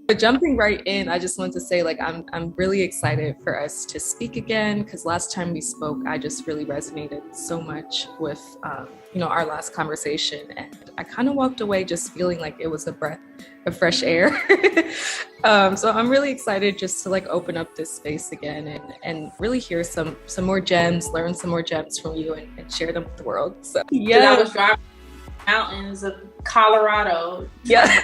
But jumping right in, I just wanted to say, like, I'm really excited for us to speak again because last time we spoke, I just really resonated so much with, our last conversation, and I kind of walked away just feeling like it was a breath of fresh air. So I'm really excited just to like open up this space again and really hear some more gems, learn some more gems from you, and share them with the world. So yeah, I was driving mountains of Colorado. Yeah.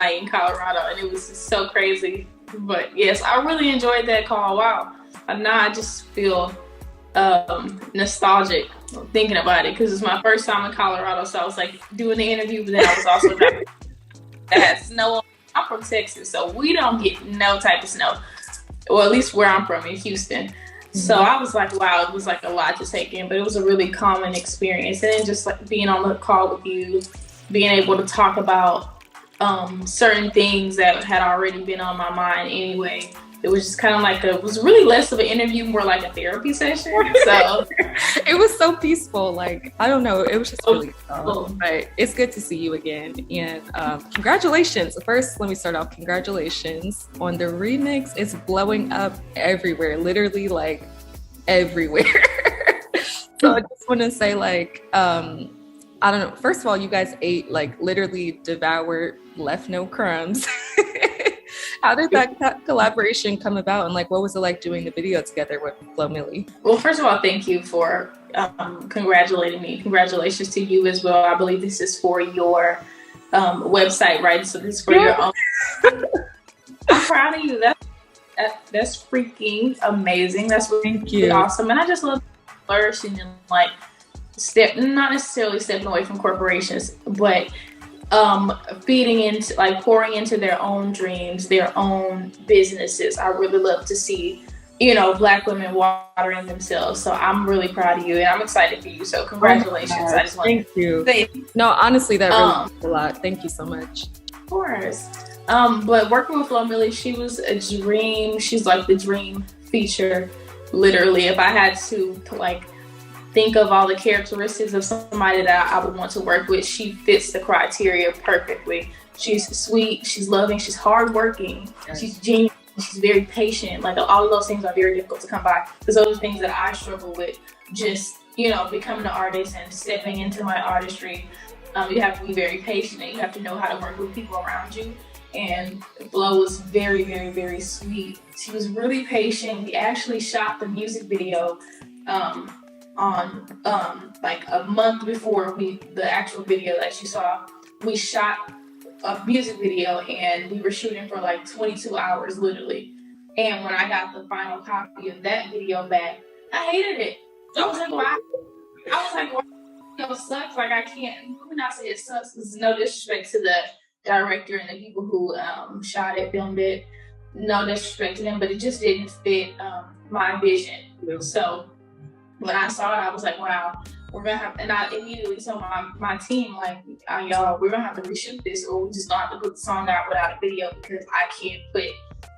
In Colorado, and it was just so crazy. But yes, I really enjoyed that call. Wow. And now I just feel nostalgic thinking about it because it's my first time in Colorado. So I was like doing the interview, but then I was also driving. That had snow. I'm from Texas, so we don't get no type of snow. Well, at least where I'm from in Houston. So I was like, wow, it was like a lot to take in, but it was a really common experience. And then just like being on the call with you, being able to talk about certain things that had already been on my mind anyway. It was just kind of like it was really less of an interview, more like a therapy session. So it was so peaceful. Like, I don't know, it was just really fun. But it's good to see you again. And congratulations. First, let me start off. Congratulations on the remix. It's blowing up everywhere, literally like everywhere. So I just want to say like, I don't know. First of all, you guys ate, like, literally devoured, left no crumbs. How did that collaboration come about? And, like, what was it like doing the video together with Flo Millie? Well, first of all, thank you for congratulating me. Congratulations to you as well. I believe this is for your website, right? So this is for your own. I'm proud of you. That's freaking amazing. That's really awesome. And I just love flourishing and, like, not necessarily stepping away from corporations, but feeding into, like, pouring into their own dreams, their own businesses. I really love to see, Black women watering themselves. So I'm really proud of you, and I'm excited for you. So congratulations. I just want Thank you. No, honestly, that really means a lot. Thank you so much. Of course. But working with Flo Millie, she was a dream. She's like the dream feature, literally. If I had to, like, think of all the characteristics of somebody that I would want to work with, she fits the criteria perfectly. She's sweet, she's loving, she's hardworking, she's genuine, she's very patient. Like, all of those things are very difficult to come by because those are things that I struggle with. Just, becoming an artist and stepping into my artistry. You have to be very patient and you have to know how to work with people around you. And Flo was very, very, very sweet. She was really patient. We actually shot the music video on like a month before the actual video that you saw. We shot a music video and we were shooting for like 22 hours literally. And when I got the final copy of that video back, I hated it. I was like, why? It sucks. Like, I can't. Let me not say it sucks. There's no disrespect to the director and the people who shot it, filmed it. No disrespect to them, but it just didn't fit my vision. So when I saw it, I was like, wow, we're gonna have, and I immediately told my team, like, y'all, we're gonna have to reshoot this, or we just gonna have to put the song out without a video because I can't put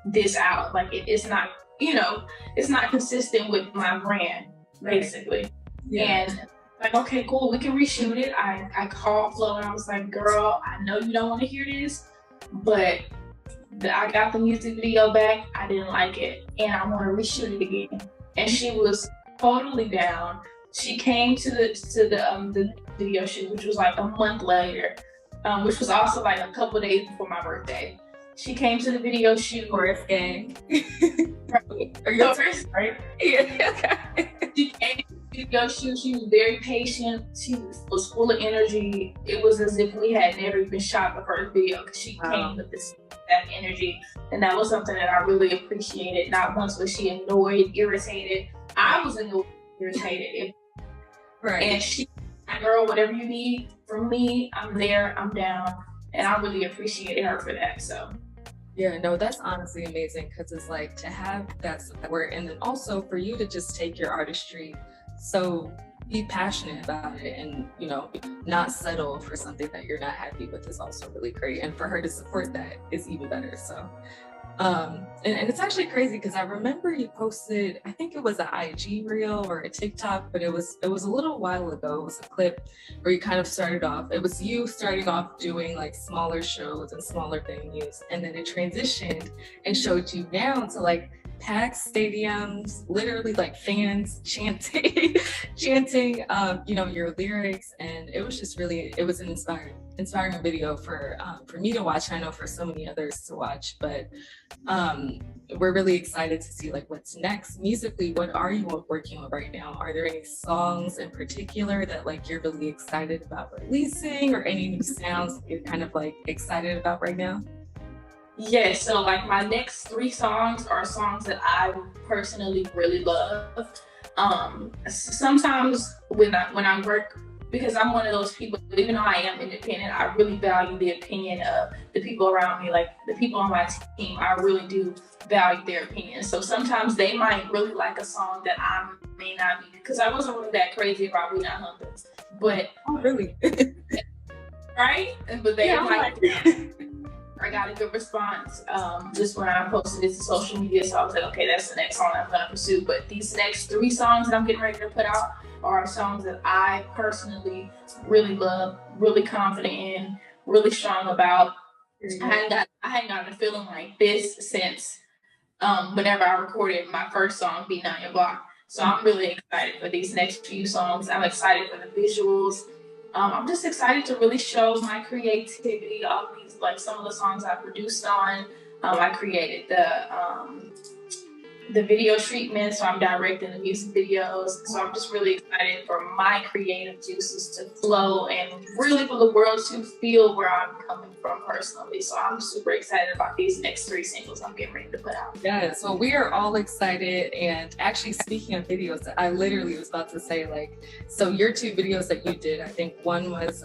this out. Like, it's not, it's not consistent with my brand, basically. Yeah. And like, okay, cool, we can reshoot it. I called Flo and I was like, girl, I know you don't want to hear this, but I got the music video back. I didn't like it, and I want to reshoot it again. And she was totally down. She came to the video shoot, which was like a month later, which was also like a couple days before my birthday. She came to the video shoot. Forest gang. Right? Yeah. She came to the video shoot. She was very patient. She was full of energy. It was as if we had never even shot the first video because she came with that energy, and that was something that I really appreciated. Not once was she annoyed, irritated. I was annoyed, irritated. Right. And she, girl, whatever you need from me, I'm there, I'm down. And I really appreciated her for that. So yeah, no, that's honestly amazing because it's like to have that support, and then also for you to just take your artistry, so be passionate about it and, not settle for something that you're not happy with is also really great. And for her to support that is even better. So And it's actually crazy because I remember you posted, I think it was an IG reel or a TikTok, but it was a little while ago. It was a clip where you kind of started off. It was you starting off doing like smaller shows and smaller venues, and then it transitioned and showed you down to like packed stadiums, literally like fans chanting, chanting, your lyrics, and it was just really, it was an inspiring video for me to watch. And I know for so many others to watch, but we're really excited to see like what's next musically. What are you working on right now? Are there any songs in particular that like you're really excited about releasing, or any new sounds that you're kind of like excited about right now? Yes, so like my next 3 songs are songs that I personally really love. Sometimes when I work, because I'm one of those people, even though I am independent, I really value the opinion of the people around me, like the people on my team. I really do value their opinion. So sometimes they might really like a song that I may not be, because I wasn't really that crazy about We Not Humpers, but Oh, really? right, but they Yeah, might. I got a good response just when I posted it to social media. So I was like, okay, that's the next song I'm gonna pursue. But these next 3 songs that I'm getting ready to put out are songs that I personally really love, really confident in, really strong about. I hadn't gotten a feeling like this since whenever I recorded my first song, Be Not Your Block. So I'm really excited for these next few songs. I'm excited for the visuals. I'm just excited to really show my creativity. All these, like some of the songs I produced on. I created the video treatment, so I'm directing the music videos. So I'm just really excited for my creative juices to flow and really for the world to feel where I'm coming from personally. So I'm super excited about these next 3 singles I'm getting ready to put out. Yeah, so we are all excited. And actually, speaking of videos, I literally was about to say, like, so your 2 videos that you did, I think one was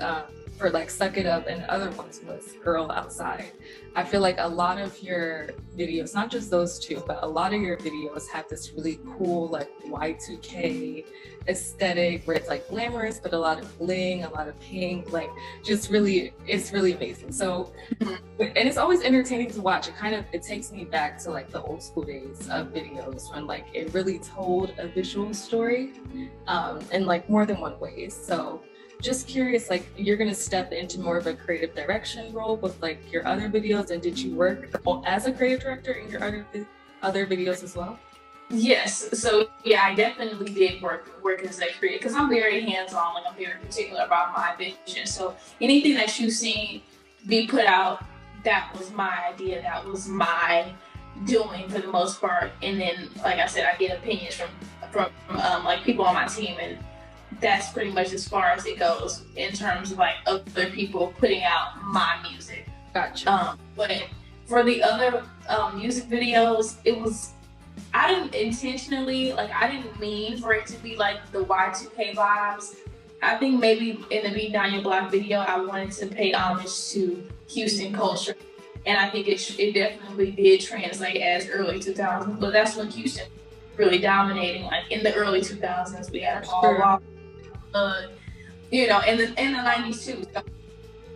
for like Suck It Up, and the other ones was Girl Outside. I feel like a lot of your videos, not just those 2, but a lot of your videos have this really cool like Y2K aesthetic where it's like glamorous, but a lot of bling, a lot of pink, like just really, it's really amazing. So, and it's always entertaining to watch. It takes me back to like the old school days of videos when like it really told a visual story in like more than one way. So just curious, like you're gonna step into more of a creative direction role with like your other videos, and did you work as a creative director in your other videos as well? Yes, so yeah, I definitely did work as a creator because I'm very hands-on. Like I'm very particular about my vision. So anything that you've seen be put out, that was my idea. That was my doing for the most part. And then, like I said, I get opinions from like people on my team, and that's pretty much as far as it goes in terms of like other people putting out my music. Gotcha. But for the other music videos, I didn't intentionally, like I didn't mean for it to be like the Y2K vibes. I think maybe in the Be Not Your Block video, I wanted to pay homage to Houston culture. And I think it definitely did translate as early 2000s, but that's when Houston really dominating. Like in the early 2000s, we had all in the 90s too.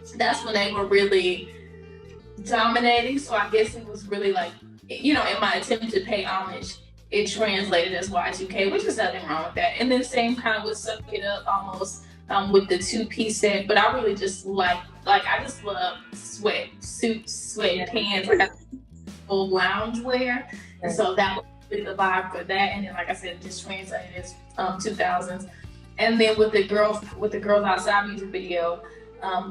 So that's when they were really dominating. So I guess it was really like, in my attempt to pay homage, it translated as Y2K, which is nothing wrong with that. And then same kind of with Suck It Up almost with the 2-piece set. But I really just like I just love suits, sweatpants, like old lounge wear. And so that was the vibe for that. And then like I said, it just translated as 2000s. And then with the Girls Outside music video,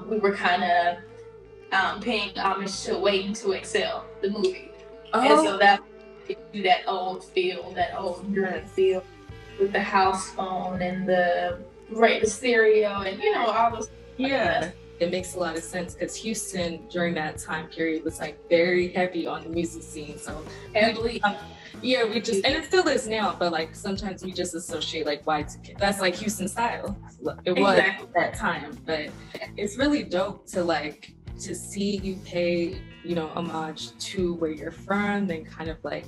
we were kind of paying homage to Waiting to Excel, the movie. Oh. And so that old feel, that old good feel with the house phone and the stereo and all those. Yeah, it makes a lot of sense because Houston during that time period was like very heavy on the music scene. So heavily. Yeah, we just, and it still is now, but like sometimes we just associate like Y2K. That's like Houston style. It was at that time, but it's really dope to see you pay, homage to where you're from, and kind of like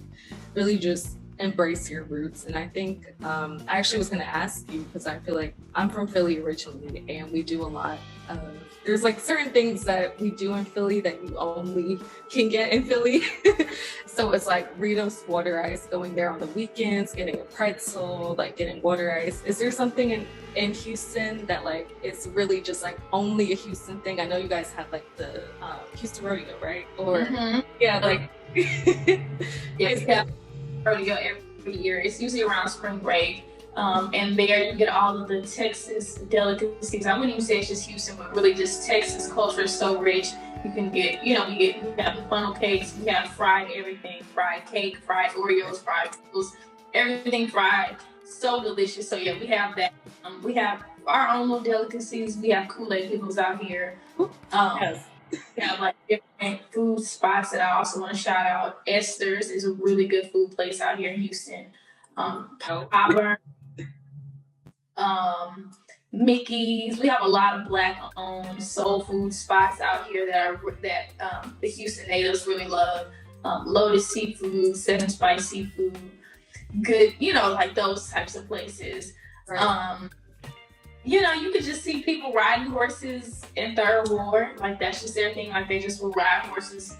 really just embrace your roots. And I think I actually was going to ask you, because I feel like I'm from Philly originally, and we do a lot of, there's like certain things that we do in Philly that you only can get in Philly. So it's like Rita's water ice, going there on the weekends, getting a pretzel, like getting water ice. Is there something in Houston that like it's really just like only a Houston thing? I know you guys have like the Houston rodeo, right? Or yeah, like yeah, rodeo every year. It's usually around spring break. And there you get all of the Texas delicacies. I wouldn't even say it's just Houston, but really just Texas culture is so rich. You can get, we have funnel cakes, we have fried everything, fried cake, fried Oreos, fried pickles, everything fried. So delicious. So yeah, we have that. We have our own little delicacies. We have Kool-Aid pickles out here. yes. We have like different food spots that I also want to shout out. Esther's is a really good food place out here in Houston. Auburn, Mickey's. We have a lot of black-owned soul food spots out here that the Houston natives really love. Lotus Seafood, Seven Spice Seafood, good, like those types of places. Right. You could just see people riding horses in Third Ward. Like that's just their thing. Like they just will ride horses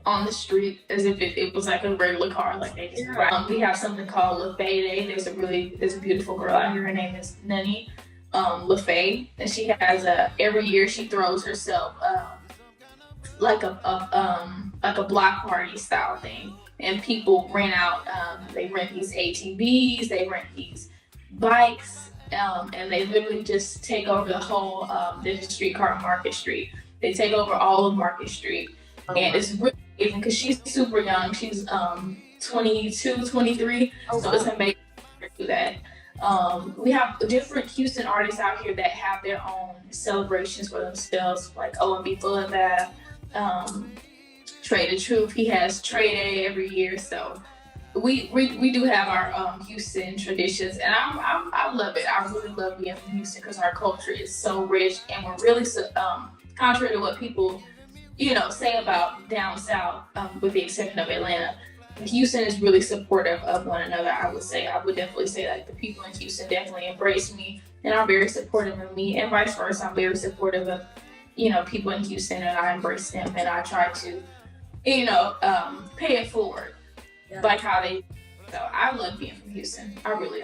on the street as if it was like a regular car. Like they just ride. We have something called LaFay. There's a beautiful girl out here. Her name is Nunny LaFay, and she has every year she throws herself like a block party style thing, and people rent out. They rent these ATVs. They rent these bikes. And they literally just take over the whole, there's a street called Market Street. They take over all of Market Street. And it's really amazing because she's super young. She's 22, 23. So it's amazing to do that. We have different Houston artists out here that have their own celebrations for themselves, like O&B Bloodbath, Trade the Truth. He has Trade Day every year. So we do have our Houston traditions, and I love it. I really love being from Houston because our culture is so rich, and we're really contrary to what people say about down south, with the exception of Atlanta. Houston is really supportive of one another. I would definitely say that the people in Houston definitely embrace me and are very supportive of me, and vice versa. I'm very supportive of people in Houston, and I embrace them, and I try to pay it forward. Yeah. Like how they, so I love being from Houston. I really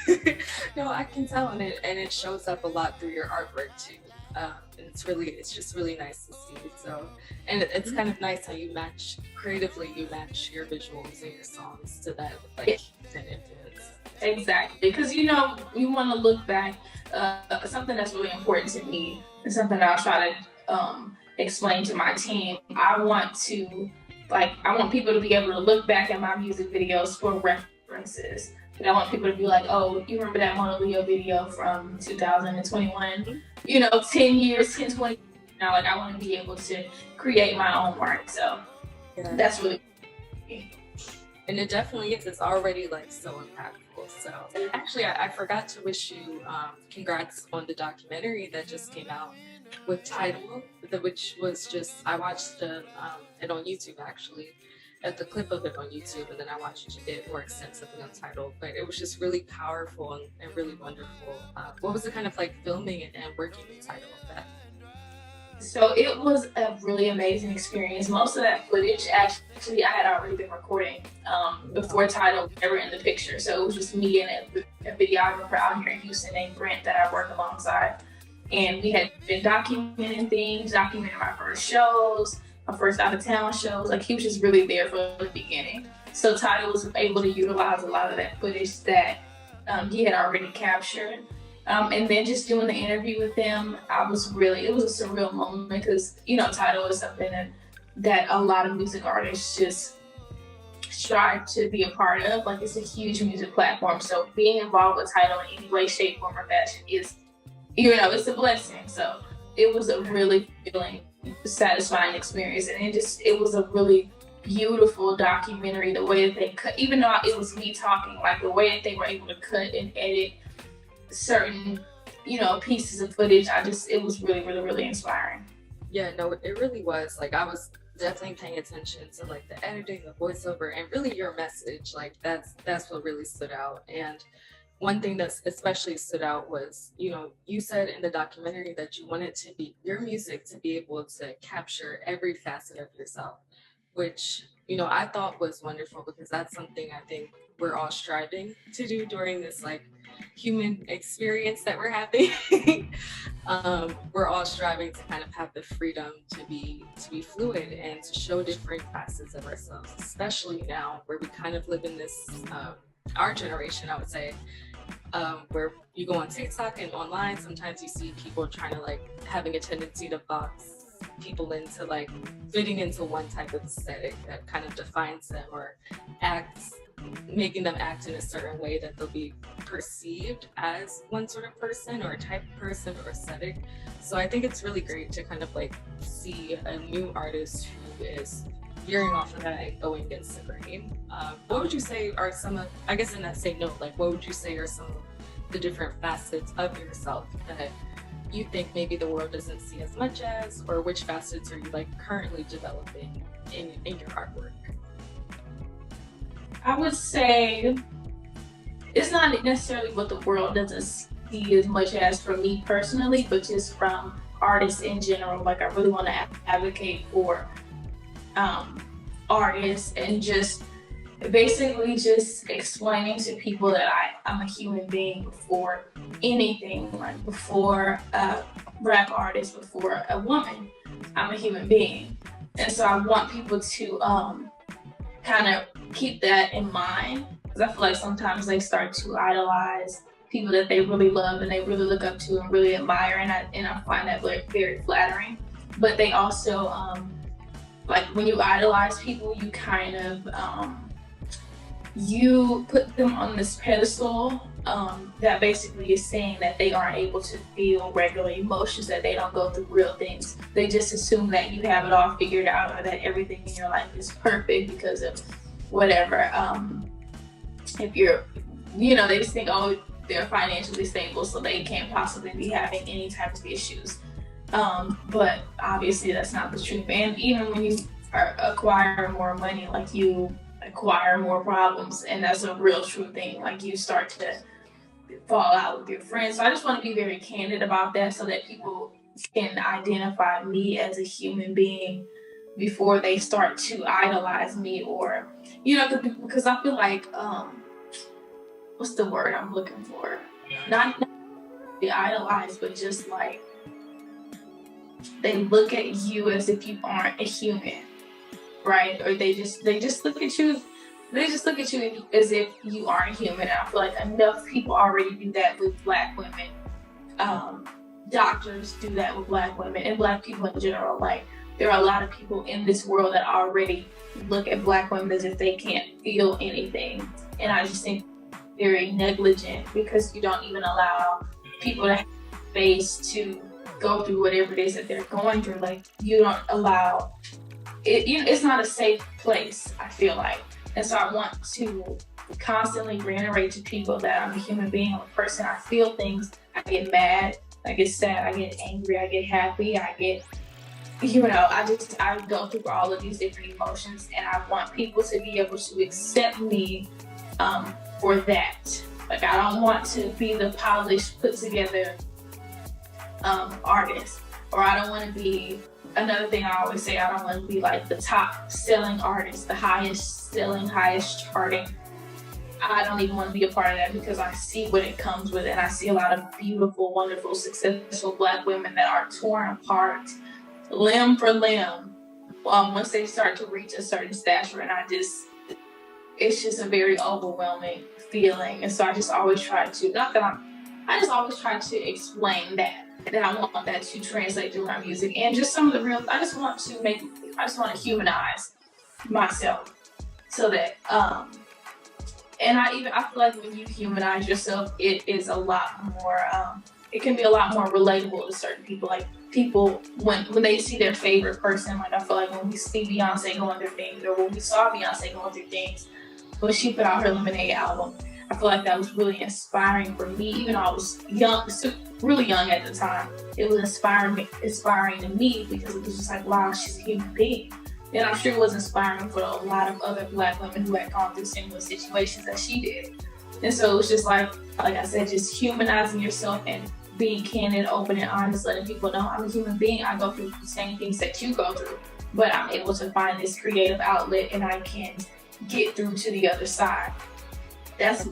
do. No, I can tell, and it shows up a lot through your artwork too. And it's just really nice to see. So, and it's kind of nice how you match your visuals and your songs to that Houston influence. Exactly, because you want to look back. Something that's really important to me, and something that I'll try to explain to my team. I want people to be able to look back at my music videos for references. And I want people to be like, oh, you remember that Monaleo video from 2021? 10 years, 10, 20 years now. Like I want to be able to create my own work. So that's really cool. And it definitely is. It's already so impactful. So actually, I forgot to wish you congrats on the documentary that just came out with Tidal, which was just, I watched it on YouTube actually, at the clip of it on YouTube, and then I watched it more extensively on Tidal. But it was just really powerful and really wonderful. What was it kind of like filming and working with Tidal with that? So it was a really amazing experience. Most of that footage, actually, I had already been recording before Tidal was ever in the picture. So it was just me and a videographer out here in Houston named Brent that I work alongside. And we had been documenting my first shows, my first out-of-town shows. Like he was just really there from the beginning. So Tidal was able to utilize a lot of that footage that he had already captured. And then just doing the interview with them, it was a surreal moment because, Tidal is something that a lot of music artists just strive to be a part of. Like it's a huge music platform. So being involved with Tidal in any way, shape, form, or fashion is, it's a blessing. So it was a really satisfying experience. And it was a really beautiful documentary. The way that they cut, even though it was me talking, like the way that they were able to cut and edit certain pieces of footage, it was really, really, really inspiring. Yeah, no, it really was. Like I was definitely paying attention to like the editing, the voiceover, and really your message. Like that's what really stood out. And one thing that's especially stood out was, you know, you said in the documentary that you wanted to be your music to be able to capture every facet of yourself, which, you know, I thought was wonderful because that's something I think we're all striving to do during this like human experience that we're having. We're all striving to kind of have the freedom to be fluid and to show different facets of ourselves, especially now where we kind of live in this our generation, I would say, where you go on TikTok and online, sometimes you see people trying to like having a tendency to box people into like fitting into one type of aesthetic that kind of defines them or acts making them act in a certain way that they'll be perceived as one sort of person or a type of person or aesthetic. So I think it's really great to kind of like see a new artist who is veering off of that and going against the grain. What would you say are some of, I guess in that same note, like what would you say are some of the different facets of yourself that you think maybe the world doesn't see as much as, or which facets are you like currently developing in your artwork? I would say it's not necessarily what the world doesn't see as much as for me personally, but just from artists in general. Like I really want to advocate for artists and just basically just explaining to people that I'm a human being before anything, like before a rap artist, before a woman, I'm a human being. And so I want people to kind of keep that in mind, because I feel like sometimes they start to idolize people that they really love and they really look up to and really admire, and I find that very flattering. But they also like when you idolize people, you kind of you put them on this pedestal that basically is saying that they aren't able to feel regular emotions, that they don't go through real things. They just assume that you have it all figured out or that everything in your life is perfect because of whatever. If you're, you know, they just think, oh, they're financially stable, so they can't possibly be having any type of issues. But obviously that's not the truth. And even when you acquire more money, like you acquire more problems, and that's a real true thing. Like you start to fall out with your friends. So I just want to be very candid about that so that people can identify me as a human being before they start to idolize me, or, you know, because I feel like, what's the word I'm looking for? Not be idolized, but just like they look at you as if you aren't a human, right? Or they just look at you. They just look at you as if you aren't human. And I feel like enough people already do that with Black women. Doctors do that with Black women and Black people in general. Like there are a lot of people in this world that already look at Black women as if they can't feel anything. And I just think very negligent, because you don't even allow people to have space to go through whatever it is that they're going through. Like you don't allow it, it's not a safe place, I feel like. And so I want to constantly reiterate to people that I'm a human being, I'm a person. I feel things. I get mad, I get sad, I get angry, I get happy, I get, you know, I go through all of these different emotions, and I want people to be able to accept me for that. Like I don't want to be the polished, put together artist, or I don't want to be, another thing I always say, I don't want to be like the top selling artist, the highest selling, highest charting. I don't even want to be a part of that, because I see what it comes with, and I see a lot of beautiful, wonderful, successful Black women that are torn apart limb for limb once they start to reach a certain stature. And it's just a very overwhelming feeling. And so I just always try to, I just always try to explain that I want that to translate through my music, and just some of the real, I just want to humanize myself, so that and I feel like when you humanize yourself, it is a lot more it can be a lot more relatable to certain people. Like people, when they see their favorite person, like I feel like when we see Beyonce going through things, or when we saw Beyonce going through things when she put out her Lemonade album, I feel like that was really inspiring for me. Even though I was young, really young at the time, it was inspiring to me, because it was just like, wow, she's a human being. And I'm sure it was inspiring for a lot of other Black women who had gone through similar situations as she did. And so it was just like I said, just humanizing yourself and being candid, open, and honest, letting people know I'm a human being. I go through the same things that you go through, but I'm able to find this creative outlet and I can get through to the other side. That's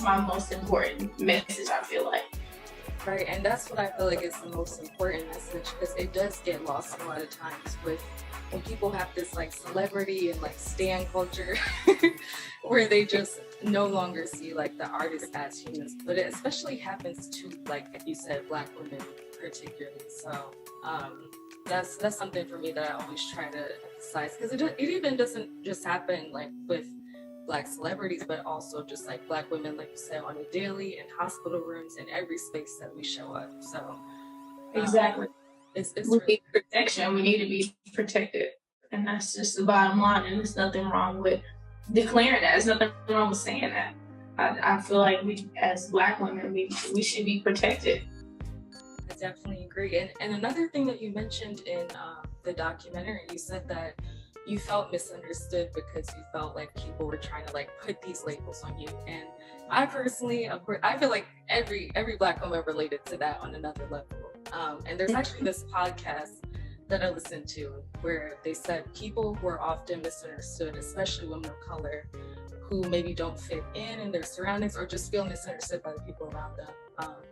my most important message, I feel like. Right, and that's what I feel like is the most important message, because it does get lost a lot of times with when people have this like celebrity and like stan culture where they just no longer see like the artists as humans. But it especially happens to, like you said, Black women particularly. So that's something for me that I always try to emphasize, because it even doesn't just happen like with Black celebrities, but also just like Black women, like you said, on a daily, in hospital rooms, in every space that we show up. So exactly, it's we really need protection. We need to be protected, and that's just the bottom line. And there's nothing wrong with declaring that. There's nothing wrong with saying that. I feel like we, as Black women, we should be protected. I definitely agree. And another thing that you mentioned in the documentary, you said that you felt misunderstood because you felt like people were trying to like put these labels on you. And I personally, of course, I feel like every Black woman related to that on another level. And there's actually this podcast that I listened to where they said people who are often misunderstood, especially women of color, who maybe don't fit in their surroundings or just feel misunderstood by the people around them,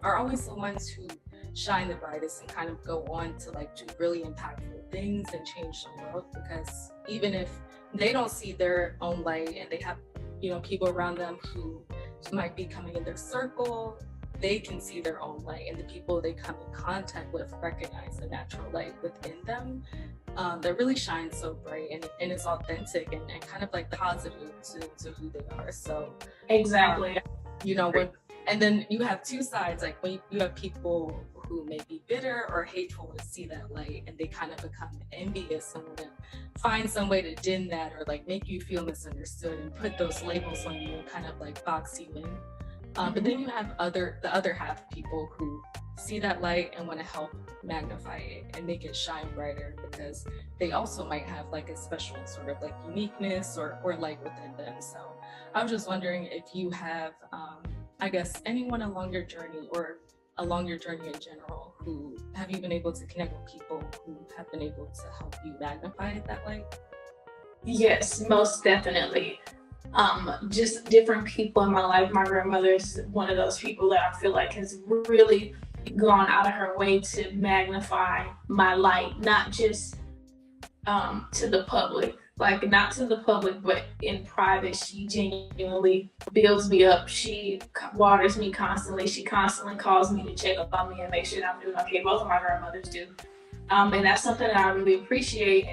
are always the ones who shine the brightest and kind of go on to like do really impactful things and change the world. Because even if they don't see their own light and they have, you know, people around them who might be coming in their circle, they can see their own light, and the people they come in contact with recognize the natural light within them that really shines so bright and it's authentic and kind of like positive to who they are. So Exactly. you know, and then you have two sides, like when you have people who may be bitter or hateful to see that light, and they kind of become envious and want to find some way to dim that or like make you feel misunderstood and put those labels on you and kind of like box you in. But then you have the other half of people who see that light and want to help magnify it and make it shine brighter, because they also might have like a special sort of like uniqueness or light within them. So I was just wondering if you have, I guess, anyone along your journey or along your journey in general, who have you been able to connect with people who have been able to help you magnify that light? Yes, most definitely. Just different people in my life. My grandmother is one of those people that I feel like has really gone out of her way to magnify my light, not just to the public, like not to the public, but in private. She genuinely builds me up. She waters me constantly. She constantly calls me to check up on me and make sure that I'm doing okay. Both of my grandmothers do. And that's something that I really appreciate.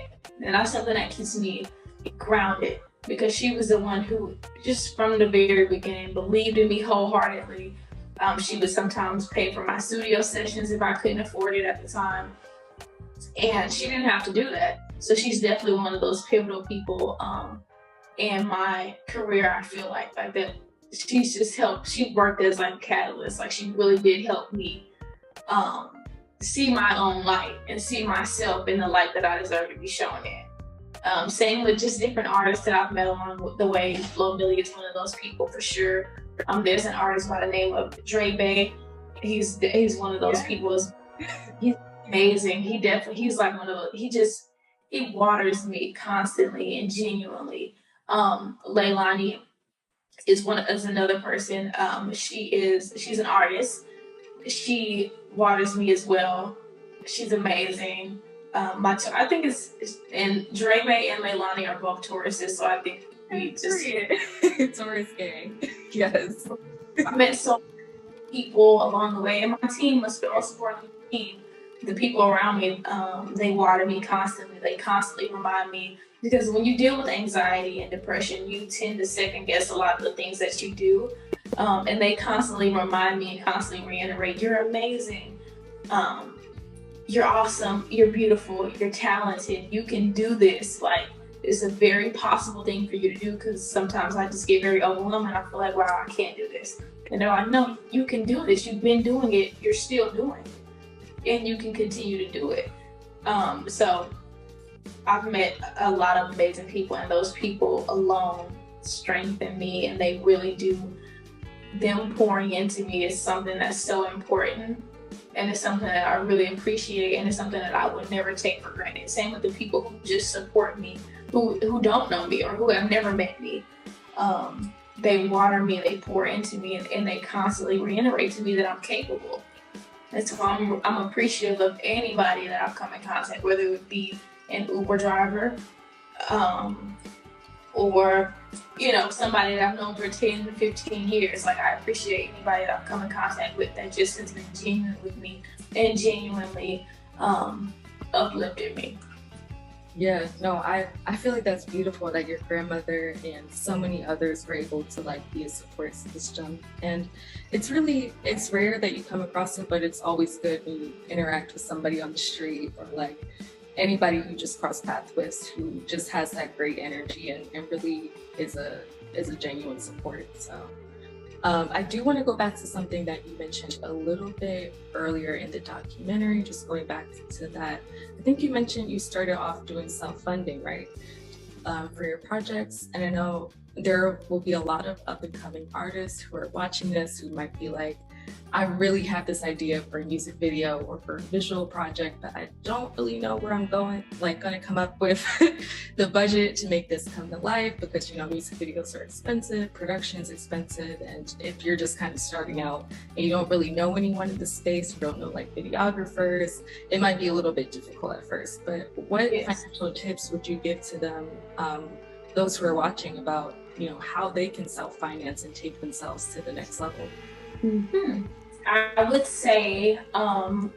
And that's something that keeps me grounded, because she was the one who, just from the very beginning, believed in me wholeheartedly. She would sometimes pay for my studio sessions if I couldn't afford it at the time. And she didn't have to do that. So she's definitely one of those pivotal people in my career. I feel like that she's just helped. She worked as like a catalyst. Like she really did help me see my own light and see myself in the light that I deserve to be shown in. Same with just different artists that I've met along the way. Flo Milli is one of those people for sure. There's an artist by the name of Dre Bay. He's one of those people. He's amazing. He's like one of those. He waters me constantly and genuinely. Leilani is another person. She's an artist. She waters me as well. She's amazing. I think and Dre May and Leilani are both Tauruses, so I think we just Taurus gang. Yes. I met so many people along the way, and my team was also part of the team. The people around me, they water me constantly. They constantly remind me, because when you deal with anxiety and depression, you tend to second guess a lot of the things that you do. And they constantly remind me and constantly reiterate, you're amazing. You're awesome. You're beautiful. You're talented. You can do this. Like, it's a very possible thing for you to do, because sometimes I just get very overwhelmed and I feel like, wow, I can't do this. And they're like, no, you can do this. You've been doing it. You're still doing it. And you can continue to do it. So I've met a lot of amazing people, and those people alone strengthen me, and they really do. Them pouring into me is something that's so important, and it's something that I really appreciate, and it's something that I would never take for granted. Same with the people who just support me, who don't know me or who have never met me. They water me, they pour into me, and they constantly reiterate to me that I'm capable. And so I'm appreciative of anybody that I've come in contact, whether it would be an Uber driver, or somebody that I've known for 10 to 15 years. Like, I appreciate anybody that I've come in contact with that just has been genuine with me and genuinely uplifted me. Yeah, no, I feel like that's beautiful that your grandmother and so many others were able to like be a support system. And it's rare that you come across it, but it's always good when you interact with somebody on the street or like anybody who just cross paths with, who just has that great energy and really is a genuine support. So I do want to go back to something that you mentioned a little bit earlier in the documentary, just going back to that. I think you mentioned you started off doing self-funding, right, for your projects. And I know there will be a lot of up-and-coming artists who are watching this who might be like, I really have this idea for a music video or for a visual project, but I don't really know where I'm going to come up with the budget to make this come to life, because music videos are expensive, production is expensive, and if you're just kind of starting out and you don't really know anyone in the space, you don't know like videographers, it might be a little bit difficult at first. But what financial tips would you give to them, those who are watching, about how they can self-finance and take themselves to the next level? Mm-hmm. I would say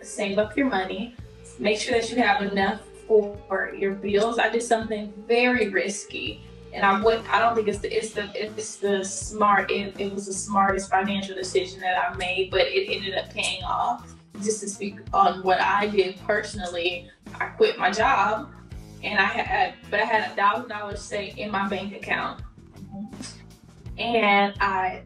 save up your money. Make sure that you have enough for your bills. I did something very risky, and I don't think it was the smartest financial decision that I made, but it ended up paying off. Just to speak on what I did personally, I quit my job, and I had $1,000 saved in my bank account, and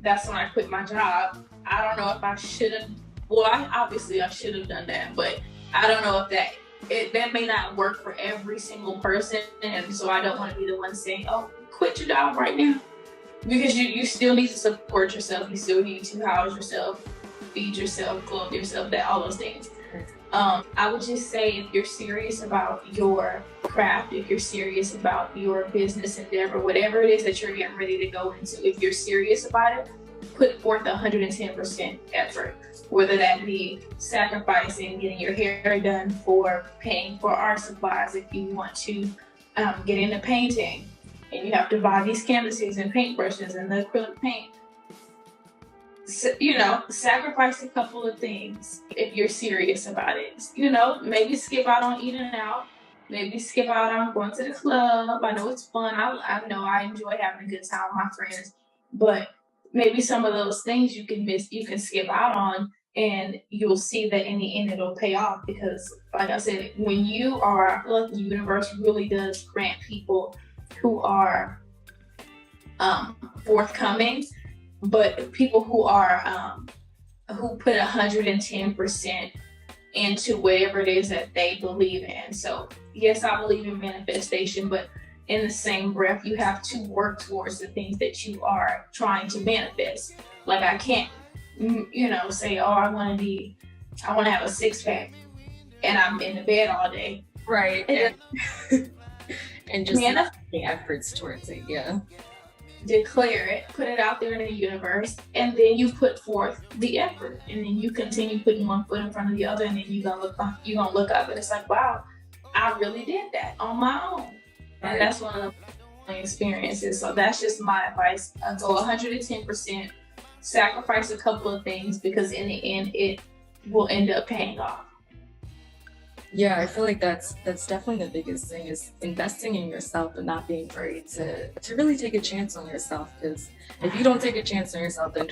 that's when I quit my job. I don't know if I should have. Well, I should have done that, but I don't know if that may not work for every single person, and so I don't want to be the one saying, "Oh, quit your job right now," because you still need to support yourself. You still need to house yourself, feed yourself, clothe yourself, all those things. I would just say, if you're serious about your craft, if you're serious about your business endeavor, whatever it is that you're getting ready to go into, if you're serious about it, put forth 110% effort, whether that be sacrificing getting your hair done, for paying for art supplies if you want to get into painting and you have to buy these canvases and paintbrushes and the acrylic paint. So, sacrifice a couple of things if you're serious about it. Maybe skip out on eating out, maybe skip out on going to the club. I know it's fun. I know I enjoy having a good time with my friends, but maybe some of those things you can skip out on, and you'll see that in the end it'll pay off. Because like I said, I feel like the universe really does grant people who are forthcoming, but people who are who put 110% into whatever it is that they believe in. So yes, I believe in manifestation, but in the same breath, you have to work towards the things that you are trying to manifest. Like, I can't, say, oh, I want to have a six-pack, and I'm in the bed all day. Right. And just making efforts towards it, yeah. Declare it, put it out there in the universe, and then you put forth the effort, and then you continue putting one foot in front of the other, and then you're gonna look up, and it's like, wow, I really did that on my own. And that's one of the experiences. So that's just my advice. Go 110%, sacrifice a couple of things, because in the end, it will end up paying off. Yeah, I feel like that's definitely the biggest thing, is investing in yourself and not being afraid to really take a chance on yourself. Because if you don't take a chance on yourself, then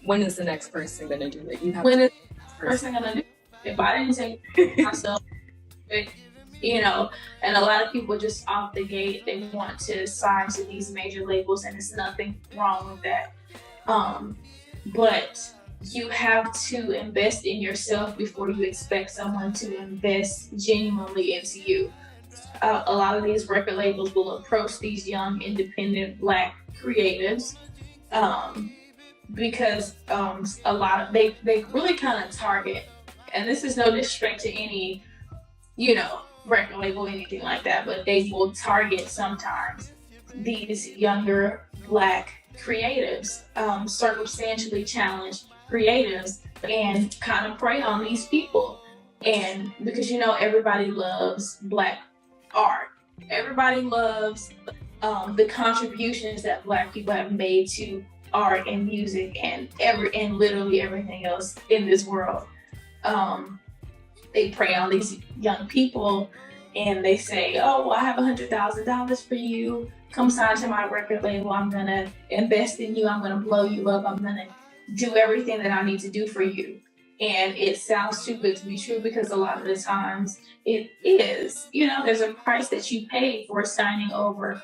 when is the next person going to do it? When is the person going to do it? If I didn't take myself, and a lot of people just off the gate, they want to sign to these major labels, and there's nothing wrong with that. But you have to invest in yourself before you expect someone to invest genuinely into you. A lot of these record labels will approach these young independent Black creatives, um, because a lot of they really kind of target, and this is no disrespect to any, you know, record label or anything like that, but they will target sometimes these younger Black creatives, circumstantially challenged creatives, and kind of prey on these people. And because you know everybody loves Black art, everybody loves the contributions that Black people have made to art and music and literally everything else in this world. Um, they prey on these young people and they say, "Oh, well, I have $100,000 for you. Come sign to my record label. I'm gonna invest in you. I'm gonna blow you up. I'm gonna do everything that I need to do for you." And it sounds too good to be true because a lot of the times it is. You know, there's a price that you pay for signing over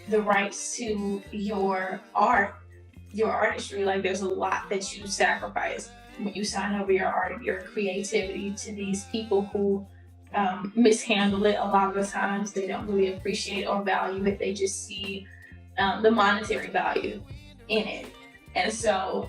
the rights to your art, your artistry. Like there's a lot that you sacrifice when you sign over your art, your creativity to these people who mishandle it. A lot of the times they don't really appreciate or value it. They just see the monetary value in it. And so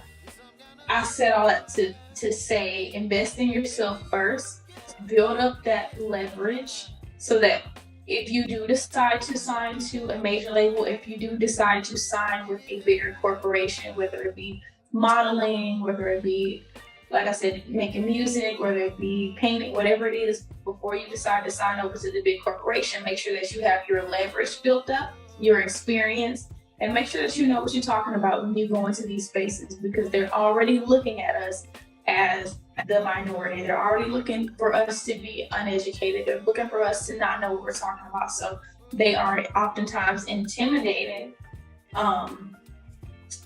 I said all that to say, invest in yourself first, build up that leverage so that if you do decide to sign to a major label, if you do decide to sign with a bigger corporation, whether it be modeling, whether it be, like I said, making music, whether it be painting, whatever it is, before you decide to sign over to the big corporation, make sure that you have your leverage built up, your experience, and make sure that you know what you're talking about when you go into these spaces, because they're already looking at us as the minority. They're already looking for us to be uneducated. They're looking for us to not know what we're talking about. So they are oftentimes intimidated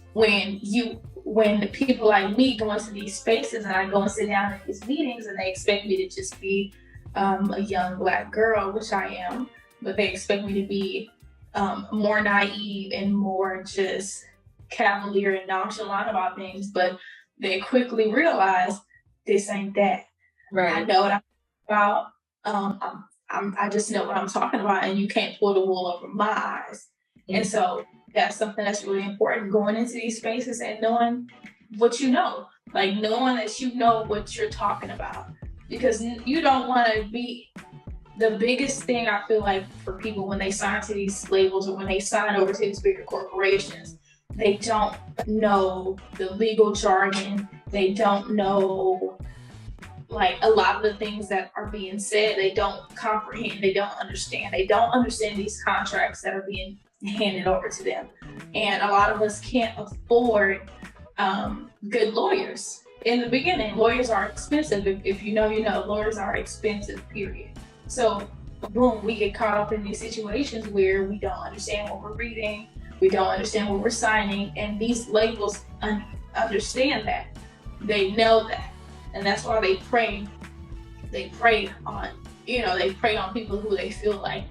when the people like me go into these spaces and I go and sit down at these meetings and they expect me to just be a young Black girl, which I am, but they expect me to be more naive and more just cavalier and nonchalant about things, but they quickly realize this ain't that. Right. I know what I'm about. I just know what I'm talking about, and you can't pull the wool over my eyes. Mm-hmm. And so that's something that's really important, going into these spaces and knowing what you know, like knowing that you know what you're talking about, because you don't want to be. The biggest thing I feel like for people when they sign to these labels or when they sign over to these bigger corporations, they don't know the legal jargon. They don't know like a lot of the things that are being said. They don't comprehend. They don't understand. They don't understand these contracts that are being handed over to them. And a lot of us can't afford good lawyers. In the beginning, lawyers are expensive. If you know, you know, lawyers are expensive, period. So, boom, we get caught up in these situations where we don't understand what we're reading, we don't understand what we're signing, and these labels understand that. They know that, and that's why they prey on, you know, they prey on people who they feel like,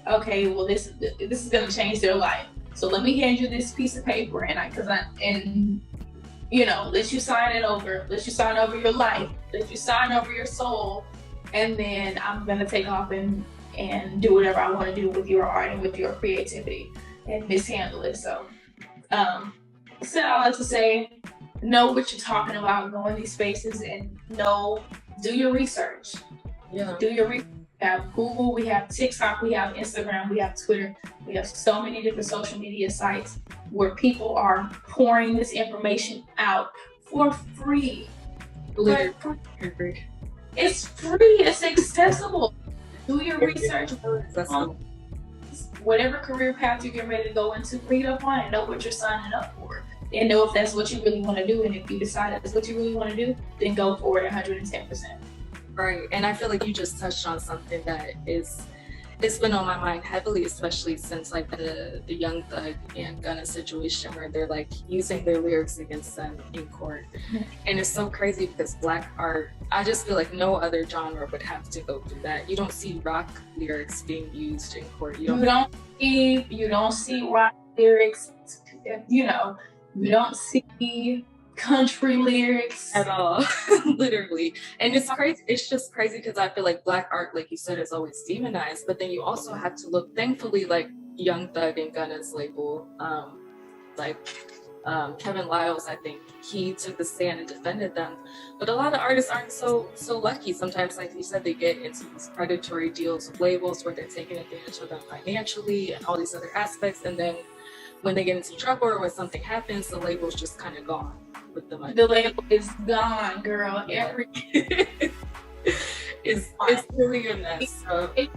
okay, well, this is gonna change their life. So let me hand you this piece of paper, and you know, let you sign it over, let you sign over your life, let you sign over your soul. And then I'm gonna take off and do whatever I want to do with your art and with your creativity and mishandle it. So, said all that to say, know what you're talking about, go in these spaces and do your research. Yeah. Do your research. We have Google, we have TikTok, we have Instagram, we have Twitter. We have so many different social media sites where people are pouring this information out for free. It's free, it's accessible. Do your research on whatever career path you're getting ready to go into, read up on it, know what you're signing up for, and know if that's what you really want to do. And if you decide that's what you really want to do, then go for it 110%. Right, and I feel like you just touched on something that it's been on my mind heavily, especially since like the Young Thug and Gunna situation where they're like using their lyrics against them in court. And it's so crazy because Black art, I just feel like no other genre would have to go through that. You don't see rock lyrics being used in court. You don't see rock lyrics, you know, you don't see country lyrics at all. Literally. And it's crazy. It's just crazy because I feel like Black art, like you said, is always demonized. But then you also have to look, thankfully, like Young Thug and Gunna's label, like Kevin Lyles, I think he took the stand and defended them. But a lot of artists aren't so lucky. Sometimes, like you said, they get into these predatory deals with labels where they're taking advantage of them financially and all these other aspects. And then when they get into trouble or when something happens, the label's just kind of gone with the money. The label is gone, girl. Yeah. It's really a mess. So. It's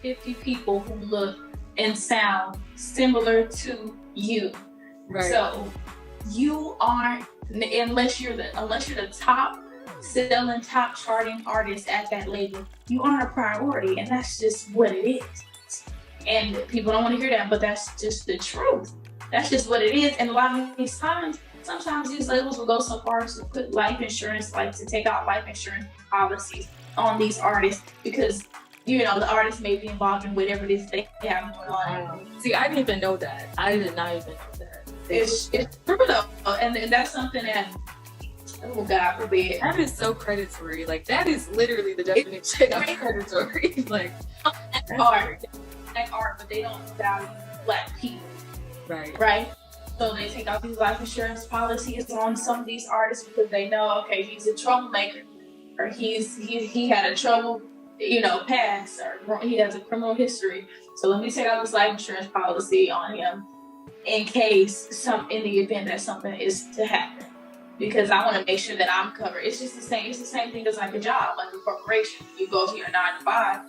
50 people who look and sound similar to you. Right. So you aren't, unless you're the top selling, top charting artist at that label, you aren't a priority, and that's just what it is. And people don't want to hear that, but that's just the truth. That's just what it is. And a lot of these times, sometimes these labels will go so far as to put life insurance, like to take out life insurance policies on these artists because, you know, the artist may be involved in whatever it is they have going on. See, I didn't even know that. I did not even know that. It's true though. And that's something that, oh God forbid. That is so predatory. Like, that is literally the definition of predatory. Like, art, but they don't value Black people. Right. So they take out these life insurance policies on some of these artists because they know, okay, he's a troublemaker, or he had a trouble, you know, past, or he has a criminal history. So let me take out this life insurance policy on him in case in the event that something is to happen, because I want to make sure that I'm covered. It's just the same. It's the same thing as like a job, like a corporation. You go to your 9 to 5.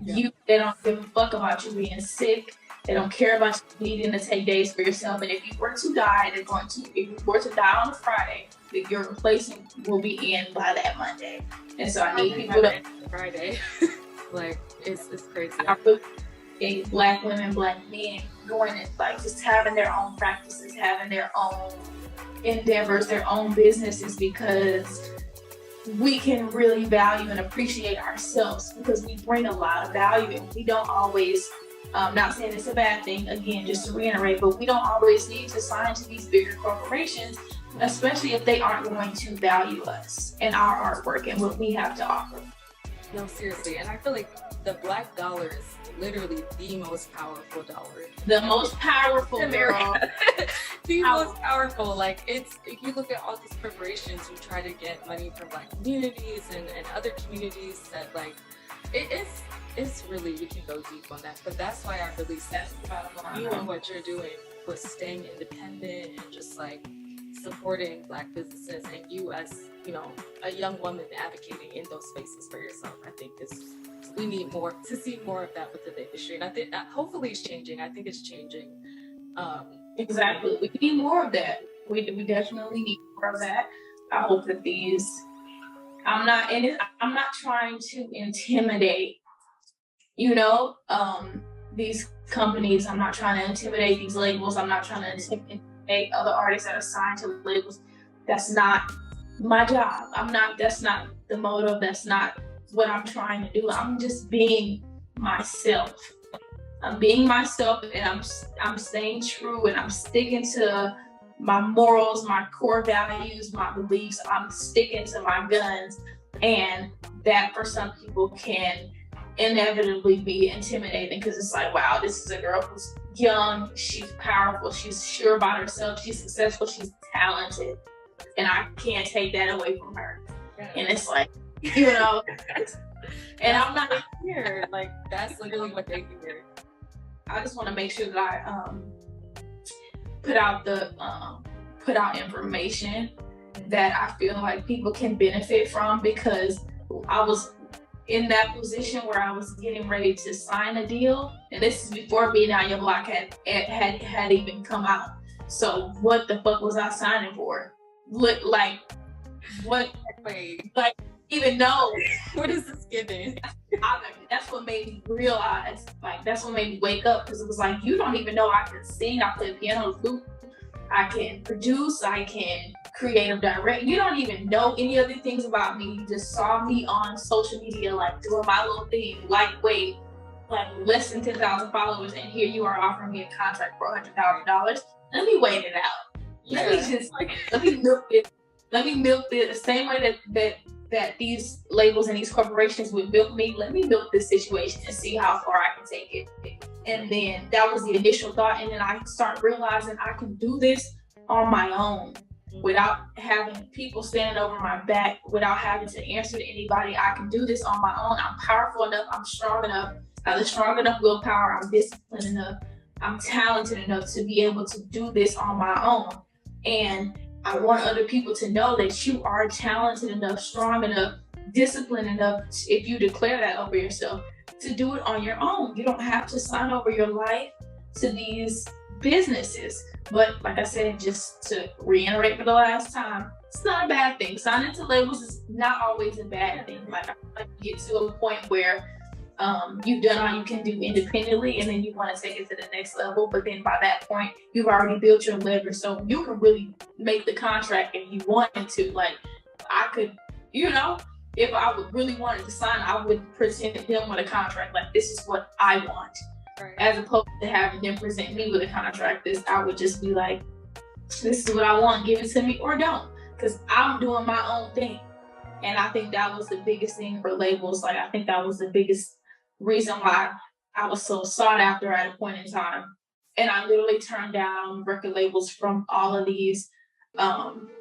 Yeah. They don't give a fuck about you being sick. They don't care about you needing to take days for yourself. And if you were to die, if you were to die on a Friday, your replacement will be in by that Monday. And so I need people to Friday. Like, it's crazy. I really Black women, Black men going and like just having their own practices, having their own endeavors, their own businesses, because we can really value and appreciate ourselves because we bring a lot of value, and we don't always, not saying it's a bad thing, again, just to reiterate, but we don't always need to sign to these bigger corporations, especially if they aren't going to value us and our artwork and what we have to offer. No, seriously. And I feel like the Black dollar is literally the most powerful dollar. The most powerful, girl. The most powerful. Like, it's, if you look at all these corporations who try to get money from Black communities and other communities, that like, it's really, we can go deep on that. But that's why I really said you and what you're doing was staying independent and just like supporting Black businesses, and you as, you know, a young woman advocating in those spaces for yourself. I think we need to see more of that within the industry, and I think that hopefully it's changing. I think it's changing. Exactly, we need more of that. We definitely need more of that. I hope that I'm not trying to intimidate, you know, these companies. I'm not trying to intimidate these labels. I'm not trying to intimidate other artists that are signed to labels. That's not my job. That's not the motive. That's not what I'm trying to do. I'm just being myself. I'm being myself, and I'm staying true, and I'm sticking to my morals, my core values, my beliefs. I'm sticking to my guns, and that for some people can inevitably be intimidating, because it's like, wow, this is a girl who's young, she's powerful, she's sure about herself, she's successful, she's talented, and I can't take that away from her. And it's like, you know, and I'm not here. Like, that's literally what they hear. I just want to make sure that I put out information that I feel like people can benefit from, because I was in that position where I was getting ready to sign a deal, and this is before Being On Your Block had even come out. So what the fuck was I signing for? Look like what? Like, even know what is this giving? That's what made me realize. Like, that's what made me wake up, because it was like, you don't even know I can sing, I play piano, flute, I can produce, I can creative direct. You don't even know any other things about me. You just saw me on social media, like doing my little thing, lightweight, like less than 10,000 followers, and here you are offering me a contract for $100,000. Let me wait it out. let me just let me milk it. Let me milk it the same way that these labels and these corporations would milk me. Let me milk this situation and see how far I can take it. And then that was the initial thought. And then I start realizing I can do this on my own without having people standing over my back, without having to answer to anybody. I can do this on my own. I'm powerful enough. I'm strong enough. I have a strong enough willpower. I'm disciplined enough. I'm talented enough to be able to do this on my own. And I want other people to know that you are talented enough, strong enough, disciplined enough, if you declare that over yourself, to do it on your own. You don't have to sign over your life to these businesses. But like I said, just to reiterate for the last time, it's not a bad thing. Signing to labels is not always a bad thing. Like I like to get to a point where you've done all you can do independently, and then you want to take it to the next level. But then by that point, you've already built your leverage, so you can really make the contract if you wanted to. Like I could, if I would really wanted to sign, I would present them with a contract. Like, this is what I want, right? As opposed to having them present me with a contract. I would just be like, this is what I want, give it to me or don't, because I'm doing my own thing. And I think that was the biggest thing for labels. Like, I think that was the biggest reason why I was so sought after at a point in time. And I literally turned down record labels from all of these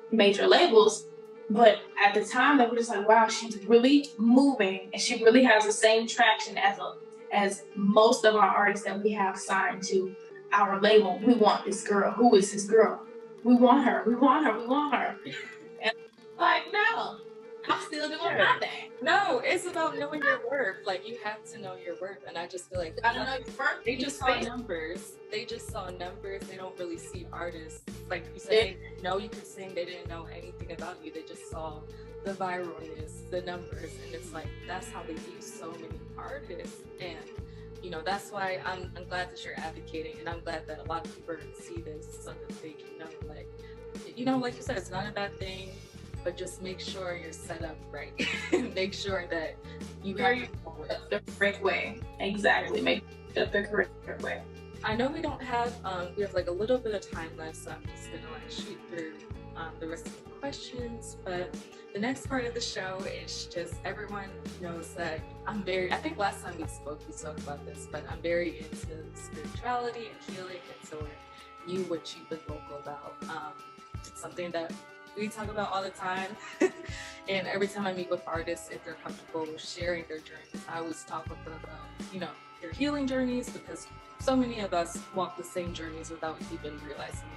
major labels. But at the time, they were just like, wow, she's really moving, and she really has the same traction as most of our artists that we have signed to our label. We want this girl. Who is this girl? We want her. We want her. We want her. And like, no. I'm still doing my thing. No, it's about knowing your worth. Like, you have to know your worth. And I just feel like I don't know your worth. They just saw numbers. They just saw numbers. They don't really see artists. Like you said, they didn't know you could sing. They didn't know anything about you. They just saw the viralness, the numbers. And it's like, that's how they view so many artists. And, that's why I'm glad that you're advocating. And I'm glad that a lot of people see this so that they can know, like, like you said, it's not a bad thing. But just make sure you're set up right. Make sure that you have the correct way. Exactly. Make it the correct way. I know we don't have, we have like a little bit of time left, so I'm just gonna like shoot through the rest of the questions. But the next part of the show is just, everyone knows that I think last time we talked about this, but I'm very into spirituality and healing, and so are you, what you've been vocal about. It's something that we talk about all the time. And every time I meet with artists, if they're comfortable sharing their journeys, I always talk with them about, their healing journeys, because so many of us walk the same journeys without even realizing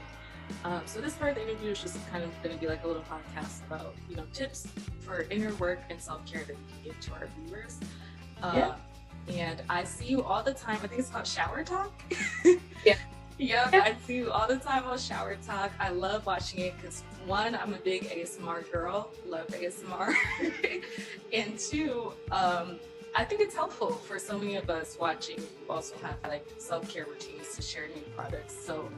it. So this part of the interview is just kind of going to be like a little podcast about, tips for inner work and self-care that we can give to our viewers. And I see you all the time. I think it's called Shower Talk. Yeah. Yep, I see you all the time on Shower Talk. I love watching it because, one, I'm a big ASMR girl, love ASMR. And two, I think it's helpful for so many of us watching who also have like self-care routines to share new products. So,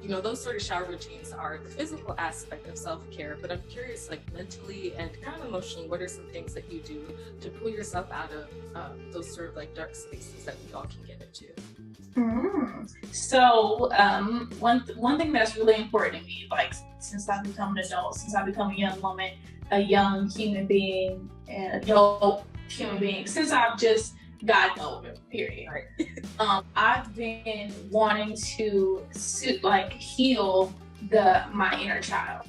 those sort of shower routines are the physical aspect of self-care, but I'm curious, like mentally and kind of emotionally, what are some things that you do to pull yourself out of those sort of like dark spaces that we all can get into? So one thing that's really important to me, like since I've become an adult, since I've become a young woman, a young human being, an adult human being, since I've just gotten older, period. Right. I've been wanting to heal my inner child.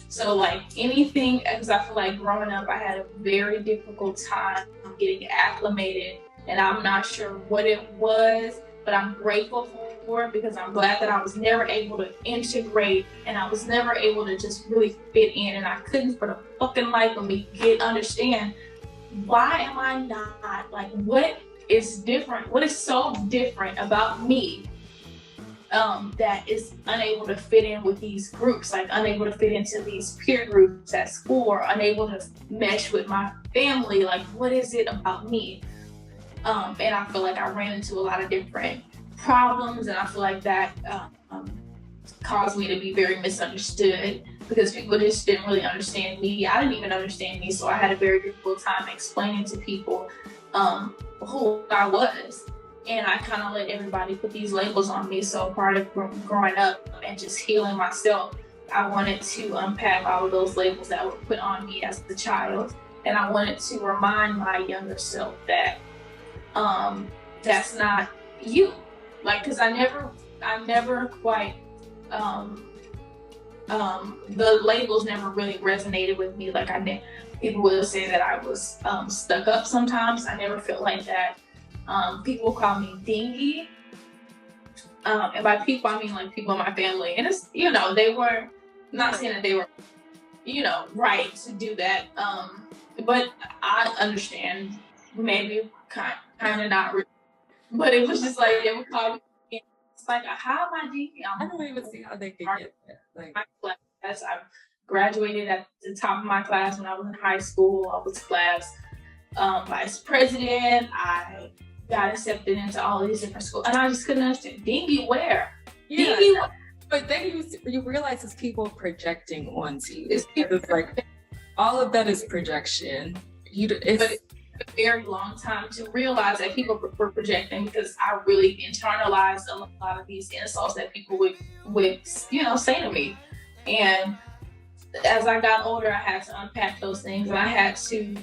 So like anything, because I feel like growing up, I had a very difficult time getting acclimated, and I'm not sure what it was, but I'm grateful for it, because I'm glad that I was never able to integrate, and I was never able to just really fit in, and I couldn't for the fucking life of me understand, why am I not, like, what is different? What is so different about me that is unable to fit in with these groups, like unable to fit into these peer groups at school, or unable to mesh with my family? Like, what is it about me? And I feel like I ran into a lot of different problems, and I feel like that caused me to be very misunderstood, because people just didn't really understand me. I didn't even understand me, so I had a very difficult time explaining to people who I was. And I kind of let everybody put these labels on me. So part of growing up and just healing myself, I wanted to unpack all of those labels that were put on me as a child. And I wanted to remind my younger self that that's not you. Like, cause I never quite, the labels never really resonated with me. Like people would say that I was stuck up sometimes. I never felt like that. People call me dingy. And by people, I mean like people in my family. And it's, they were not saying that they were, right to do that. But I understand maybe kind of not really. But it was just like, they would call me. It's like, how am I dingy? I don't even see how they could get that. Like, my class, I graduated at the top of my class when I was in high school. I was class vice president. I got accepted into all these different schools, and I just couldn't understand. Dingy where? Yeah. Dingy where? But then you realize it's people projecting onto you. It's like all of that is projection. It's a very long time to realize that people were projecting, because I really internalized a lot of these insults that people would say to me. And as I got older, I had to unpack those things, and I had to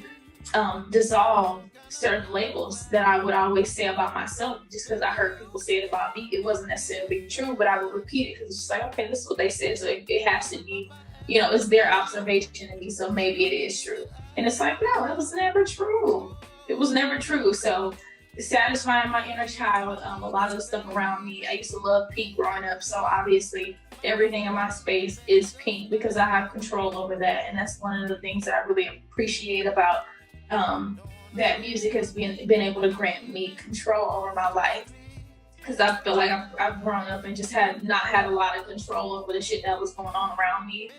dissolve certain labels that I would always say about myself, just because I heard people say it about me. It wasn't necessarily true, but I would repeat it because it's just like, okay, this is what they said, so it has to be, it's their observation of me, so maybe it is true. And it's like, no, it was never true. It was never true. So satisfying my inner child, a lot of the stuff around me, I used to love pink growing up, so obviously everything in my space is pink because I have control over that. And that's one of the things that I really appreciate about that music has been able to grant me control over my life, because I feel like I've grown up and just not had a lot of control over the shit that was going on around me.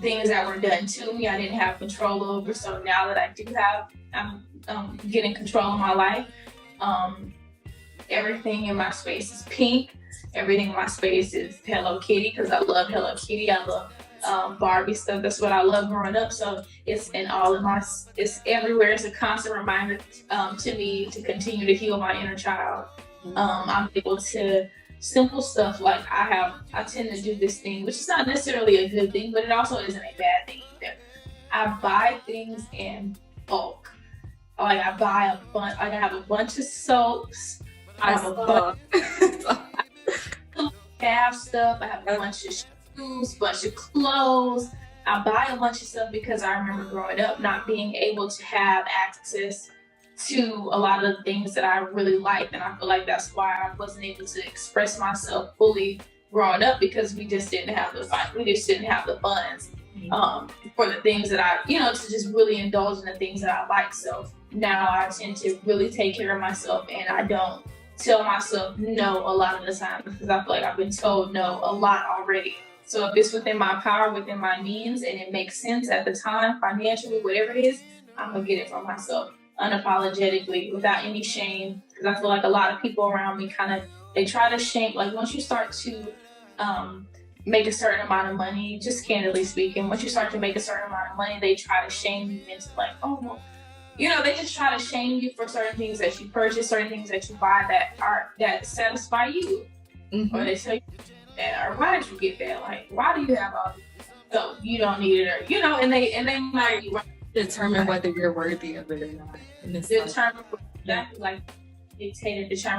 Things that were done to me, I didn't have control over. So now that I do have, I'm getting control of my life. Everything in my space is pink. Everything in my space is Hello Kitty, because I love Hello Kitty. I love Barbie stuff. That's what I love growing up. So it's in all of it's everywhere. It's a constant reminder to me to continue to heal my inner child. I'm able to simple stuff like I tend to do this thing, which is not necessarily a good thing, but it also isn't a bad thing either. I buy things in bulk. Like I buy a bunch. Like I have a bunch of soaps. I have a bunch of bath stuff. I have a bunch of shoes, bunch of clothes. I buy a bunch of stuff because I remember growing up not being able to have access to a lot of the things that I really liked, and I feel like that's why I wasn't able to express myself fully growing up, because we just didn't have the funds for the things that I, to just really indulge in the things that I like. So now I tend to really take care of myself, and I don't tell myself no a lot of the time, because I feel like I've been told no a lot already. So if it's within my power, within my means, and it makes sense at the time, financially, whatever it is, I'm gonna get it from myself unapologetically, without any shame. Because I feel like a lot of people around me they try to shame. Like once you start to make a certain amount of money, just candidly speaking, once you start to make a certain amount of money, they try to shame you into like, oh, well, they just try to shame you for certain things that you purchase, certain things that you buy that satisfy you. Mm-hmm. Or they tell you that, or why did you get that? Like, why do you have all this? So you don't need it, or and they might be determine whether you're worthy of it or not. Determine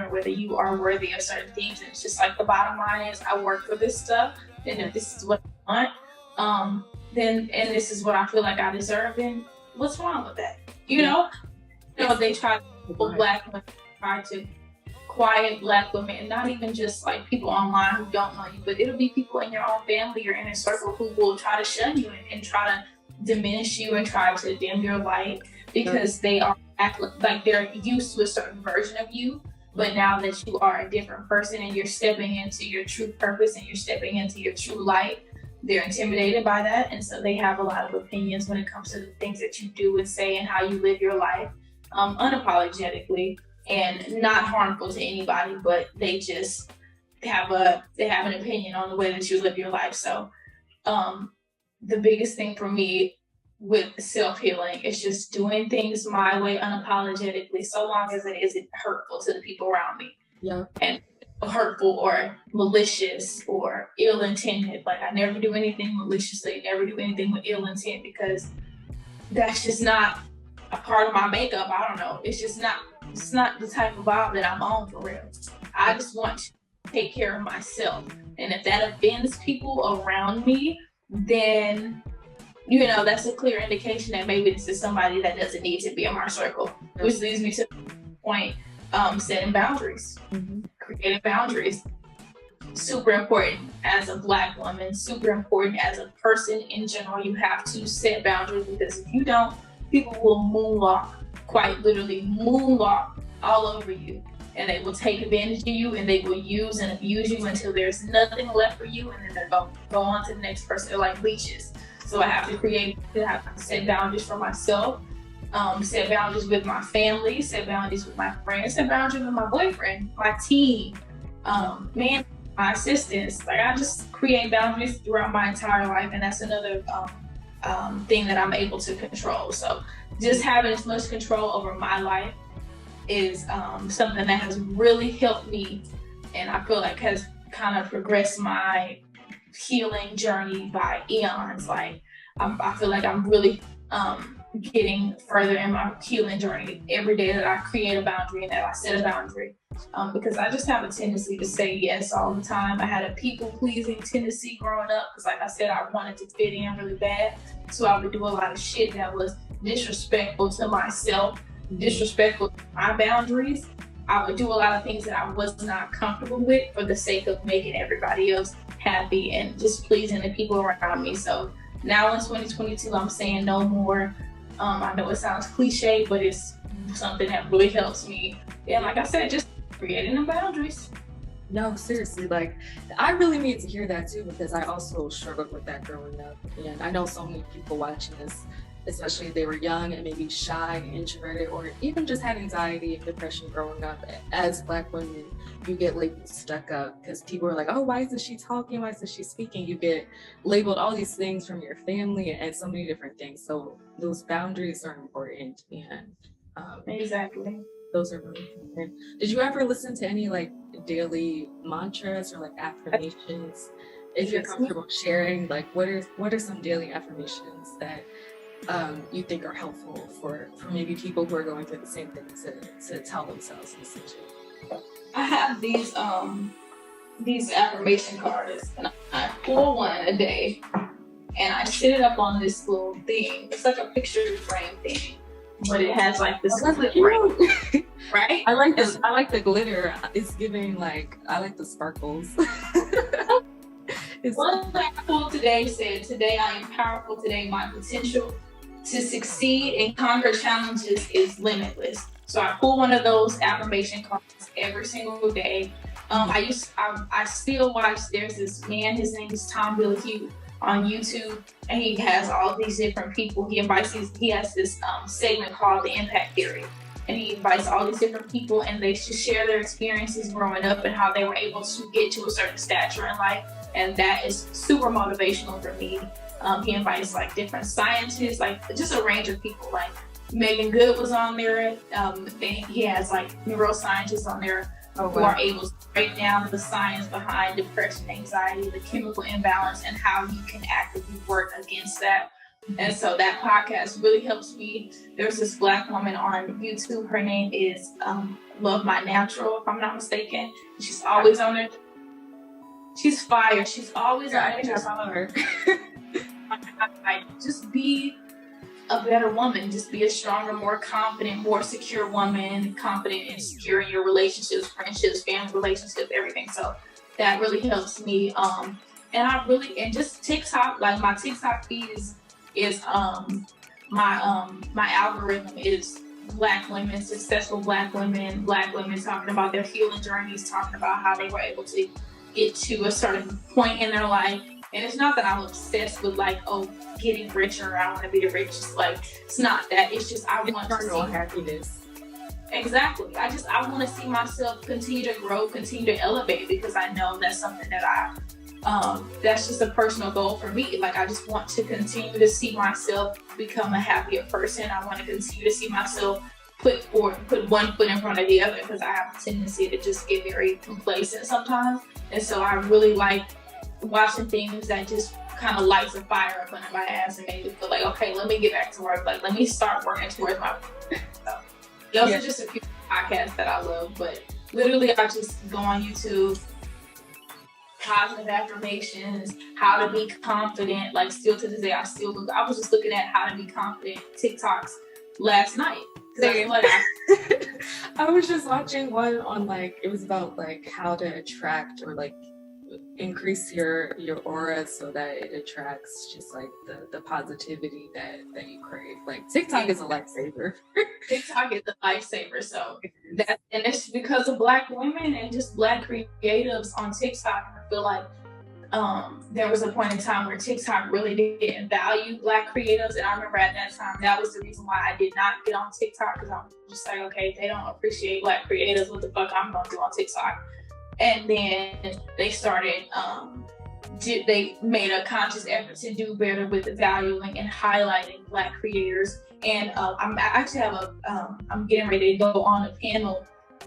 whether you are worthy of certain things. And it's just like the bottom line is, I work for this stuff, and if this is what I want, then this is what I feel like I deserve, then what's wrong with that? They try to black women, try to quiet black women, and not even just like people online who don't know you, but it'll be people in your own family or inner circle who will try to shun you and try to diminish you and try to dim your light, because they act like they're used to a certain version of you. But now that you are a different person and you're stepping into your true purpose and you're stepping into your true light, they're intimidated by that. And so they have a lot of opinions when it comes to the things that you do and say and how you live your life, unapologetically and not harmful to anybody, but they just have an opinion on the way that you live your life. So the biggest thing for me with self-healing is just doing things my way unapologetically, so long as it isn't hurtful to the people around me. Yeah. and hurtful or malicious or ill-intended. Like I never do anything maliciously, never do anything with ill intent, because that's just not a part of my makeup. I don't know. It's not the type of vibe that I'm on for real. I just want to take care of myself. And if that offends people around me, then that's a clear indication that maybe this is somebody that doesn't need to be in my circle. Which leads me to the point, setting boundaries. Creating boundaries. Super important as a Black woman, super important as a person in general. You have to set boundaries, because if you don't, people will moonwalk, quite literally moonwalk all over you. And they will take advantage of you, and they will use and abuse you until there's nothing left for you, and then they'll go on to the next person. They're like leeches. So I have to set boundaries for myself, set boundaries with my family, set boundaries with my friends, set boundaries with my boyfriend, my team, my assistants. Like I just create boundaries throughout my entire life, and that's another thing that I'm able to control. So just having as much control over my life is something that has really helped me, and I feel like has kind of progressed my healing journey by eons. Like I feel like I'm really getting further in my healing journey every day that I create a boundary and that I set a boundary, because I just have a tendency to say yes all the time. I had a people-pleasing tendency growing up, because like I said, I wanted to fit in really bad, so I would do a lot of shit that was disrespectful to myself, disrespectful to my boundaries. I would do a lot of things that I was not comfortable with for the sake of making everybody else happy and just pleasing the people around me. So now in 2022, I'm saying no more. I know it sounds cliche, but it's something that really helps me. And like I said, just creating the boundaries. No, seriously, like I really need to hear that too, because I also struggled with that growing up. And I know so many people watching this, especially if they were young and maybe shy, introverted, or even just had anxiety and depression growing up. As Black women, you get labeled stuck up, because people are like, oh, why isn't she talking? Why isn't she speaking? You get labeled all these things from your family and so many different things. So those boundaries are important. And exactly. those are really important. Did you ever listen to any like daily mantras or like affirmations? If you're comfortable sharing, like what are some daily affirmations that you think are helpful for maybe people who are going through the same thing to tell themselves and such? I have these affirmation cards, and I pull one a day, and I sit it up on this little thing. It's like a picture frame thing, but it has like this ring, right? I like the glitter. It's giving like, I like the sparkles. One thing I pulled today said, "Today I am powerful. Today my potential to succeed and conquer challenges is limitless." So I pull one of those affirmation cards every single day. I still watch, there's this man, his name is Tom Billihu on YouTube, and he has all these different people. He has this segment called The Impact Theory. And he invites all these different people, and they should share their experiences growing up and how they were able to get to a certain stature in life. And that is super motivational for me. He invites like different scientists, like just a range of people. Like Megan Good was on there. He has like neuroscientists on there who are able to break down the science behind depression, anxiety, the chemical imbalance, and how you can actively work against that. And so that podcast really helps me. There's this Black woman on YouTube. Her name is Love My Natural, if I'm not mistaken. She's always on there. She's fire. She's always on there. Just be a better woman. Just be a stronger, more confident, more secure woman. Confident and secure in your relationships, friendships, family relationships, everything. So that really helps me. And just TikTok, like my TikTok feed is my algorithm is Black women, successful Black women talking about their healing journeys, talking about how they were able to get to a certain point in their life. And it's not that I'm obsessed with like, oh, getting richer, I want to be the richest. Like, it's not that. It's just I want to see happiness. Exactly. I want to see myself continue to grow, continue to elevate, because I know that's something that that's just a personal goal for me. Like, I just want to continue to see myself become a happier person. I want to continue to see myself put one foot in front of the other, because I have a tendency to just get very complacent sometimes. And so I really like watching things that just kind of lights a fire up under my ass and make me feel like, okay, let me get back to work. Like, let me start working towards my so those are just a few podcasts that I love, but literally I just go on YouTube, positive affirmations, how to be confident. Like, still to this day, I was just looking at how to be confident TikToks last night. I was just watching one on, like, it was about like how to attract or like increase your aura so that it attracts just like the positivity that you crave. Like, TikTok is a lifesaver. TikTok is a lifesaver. So that, and it's because of Black women and just Black creatives on TikTok. I feel like there was a point in time where TikTok really didn't value Black creatives, and I remember at that time that was the reason why I did not get on TikTok, because I was just like, okay, they don't appreciate Black creatives, what the fuck I'm gonna do on TikTok? And then they started, they made a conscious effort to do better with valuing and highlighting Black creators. And I actually have I'm getting ready to go on a panel,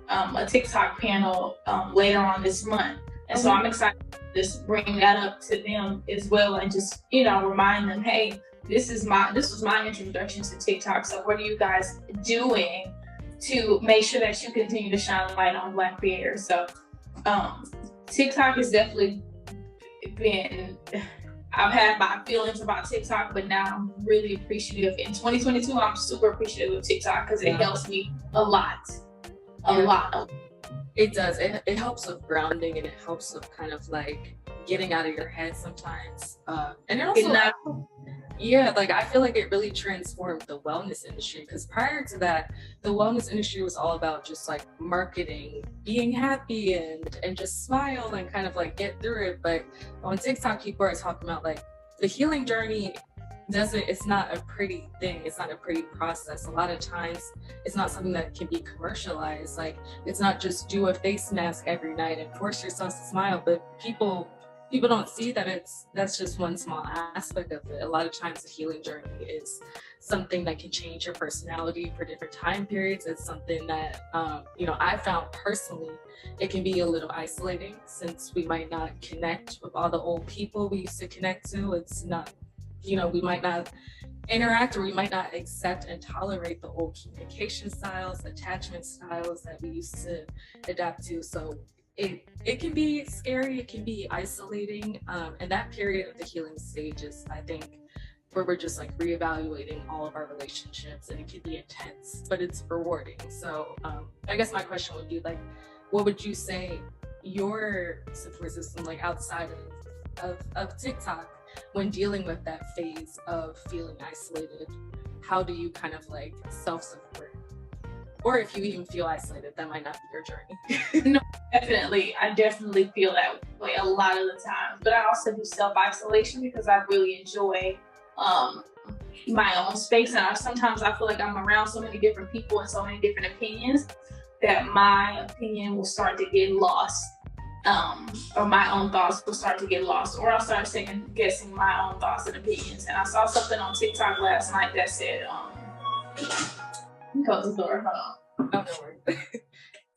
a TikTok panel later on this month. And so I'm excited to just bring that up to them as well, and just, you know, remind them, hey, this was my introduction to TikTok. So what are you guys doing to make sure that you continue to shine a light on Black creators? So TikTok has definitely been, I've had my feelings about TikTok, but now I'm really appreciative. In 2022, I'm super appreciative of TikTok because it helps me a lot. It does. It helps with grounding, and it helps with kind of like getting out of your head sometimes. And it also, like, I feel like it really transformed the wellness industry, because prior to that, the wellness industry was all about just like marketing, being happy and just smile and kind of like get through it. But on TikTok, people are talking about like the healing journey it's not a pretty thing. It's not a pretty process. A lot of times it's not something that can be commercialized. Like, it's not just do a face mask every night and force yourself to smile, but people don't see that that's just one small aspect of it. A lot of times the healing journey is something that can change your personality for different time periods. It's something that, I found personally, it can be a little isolating, since we might not connect with all the old people we used to connect to. It's not, we might not interact, or we might not accept and tolerate the old communication styles, attachment styles that we used to adapt to. So it can be scary, it can be isolating. And that period of the healing stages, I think, where we're just like reevaluating all of our relationships, and it can be intense, but it's rewarding. So I guess my question would be like, what would you say your support system, like outside of TikTok, when dealing with that phase of feeling isolated, how do you kind of like self-support? Or if you even feel isolated, that might not be your journey. No, definitely. I definitely feel that way a lot of the time. But I also do self-isolation because I really enjoy my own space. And sometimes I feel like I'm around so many different people and so many different opinions that my opinion will start to get lost. Or my own thoughts will start to get lost, or I'll start second guessing my own thoughts and opinions. And I saw something on TikTok last night that said, close the door, hold on. Oh,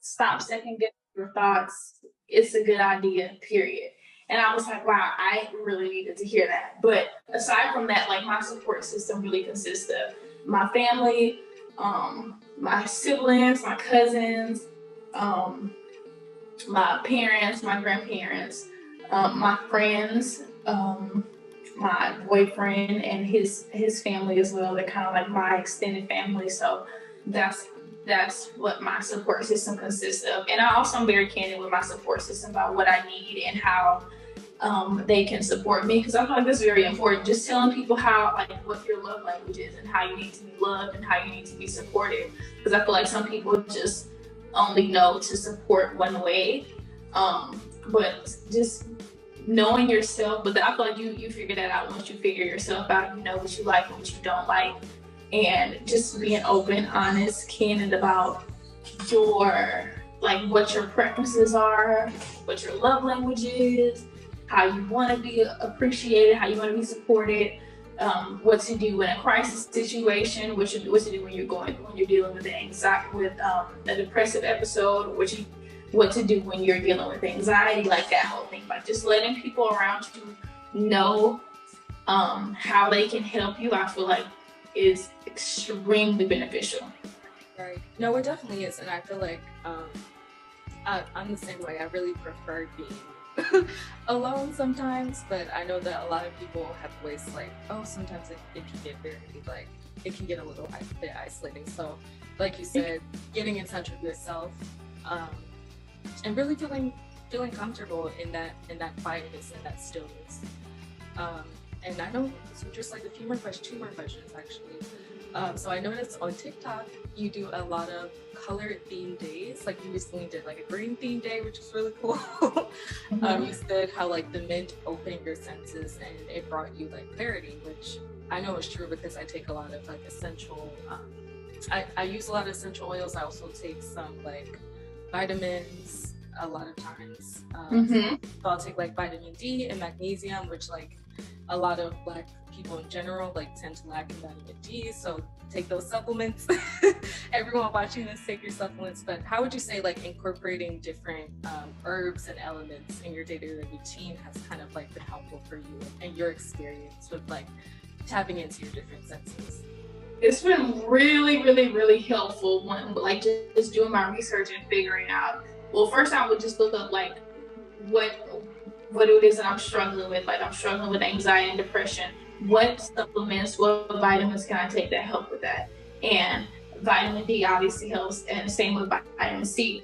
Stop second guessing your thoughts. It's a good idea, period. And I was like, wow, I really needed to hear that. But aside from that, like, my support system really consists of my family, my siblings, my cousins, my parents, my grandparents, my friends, my boyfriend and his family as well. They're kind of like my extended family. So that's what my support system consists of. And I also am very candid with my support system about what I need and how they can support me, because I feel like that's very important. Just telling people how, like, what your love language is and how you need to be loved and how you need to be supported. Because I feel like some people just only know to support one way, but just knowing yourself. But I feel like you figure that out once you figure yourself out. You know what you like and what you don't like, and just being open, honest, candid about your, like, what your preferences are, what your love language is, how you want to be appreciated, how you want to be supported. what to do in a crisis situation, what to do when you're dealing with anxiety, with a depressive episode, what to do when you're dealing with anxiety, like that whole thing. Like just letting people around you know how they can help you, I feel like is extremely beneficial. Right. No, it definitely is, and I feel like I'm the same way. I really prefer being alone sometimes, but I know that a lot of people have voiced like, oh, sometimes it can get very like it can get a little bit isolating. So, like you said, getting in touch with yourself, and really feeling comfortable in that quietness and that stillness. And I know, so just like two more questions actually. So I noticed on TikTok, you do a lot of color themed days. Like you recently did like a green themed day, which is really cool. You said how like the mint opened your senses and it brought you like clarity, which I know is true because I take a lot of like essential, I use a lot of essential oils. I also take some like vitamins a lot of times. So I'll take like vitamin D and magnesium, which like a lot of Black people in general like tend to lack in vitamin D, so take those supplements. Everyone watching this, take your supplements. But how would you say like incorporating different herbs and elements in your day-to-day routine has kind of like been helpful for you and your experience with like tapping into your different senses? It's been really, really, really helpful when like just doing my research and figuring out. Well, first I would just look up like what it is that I'm struggling with. Like I'm struggling with anxiety and depression. What supplements, what vitamins can I take that help with that? And vitamin D obviously helps, and same with vitamin C.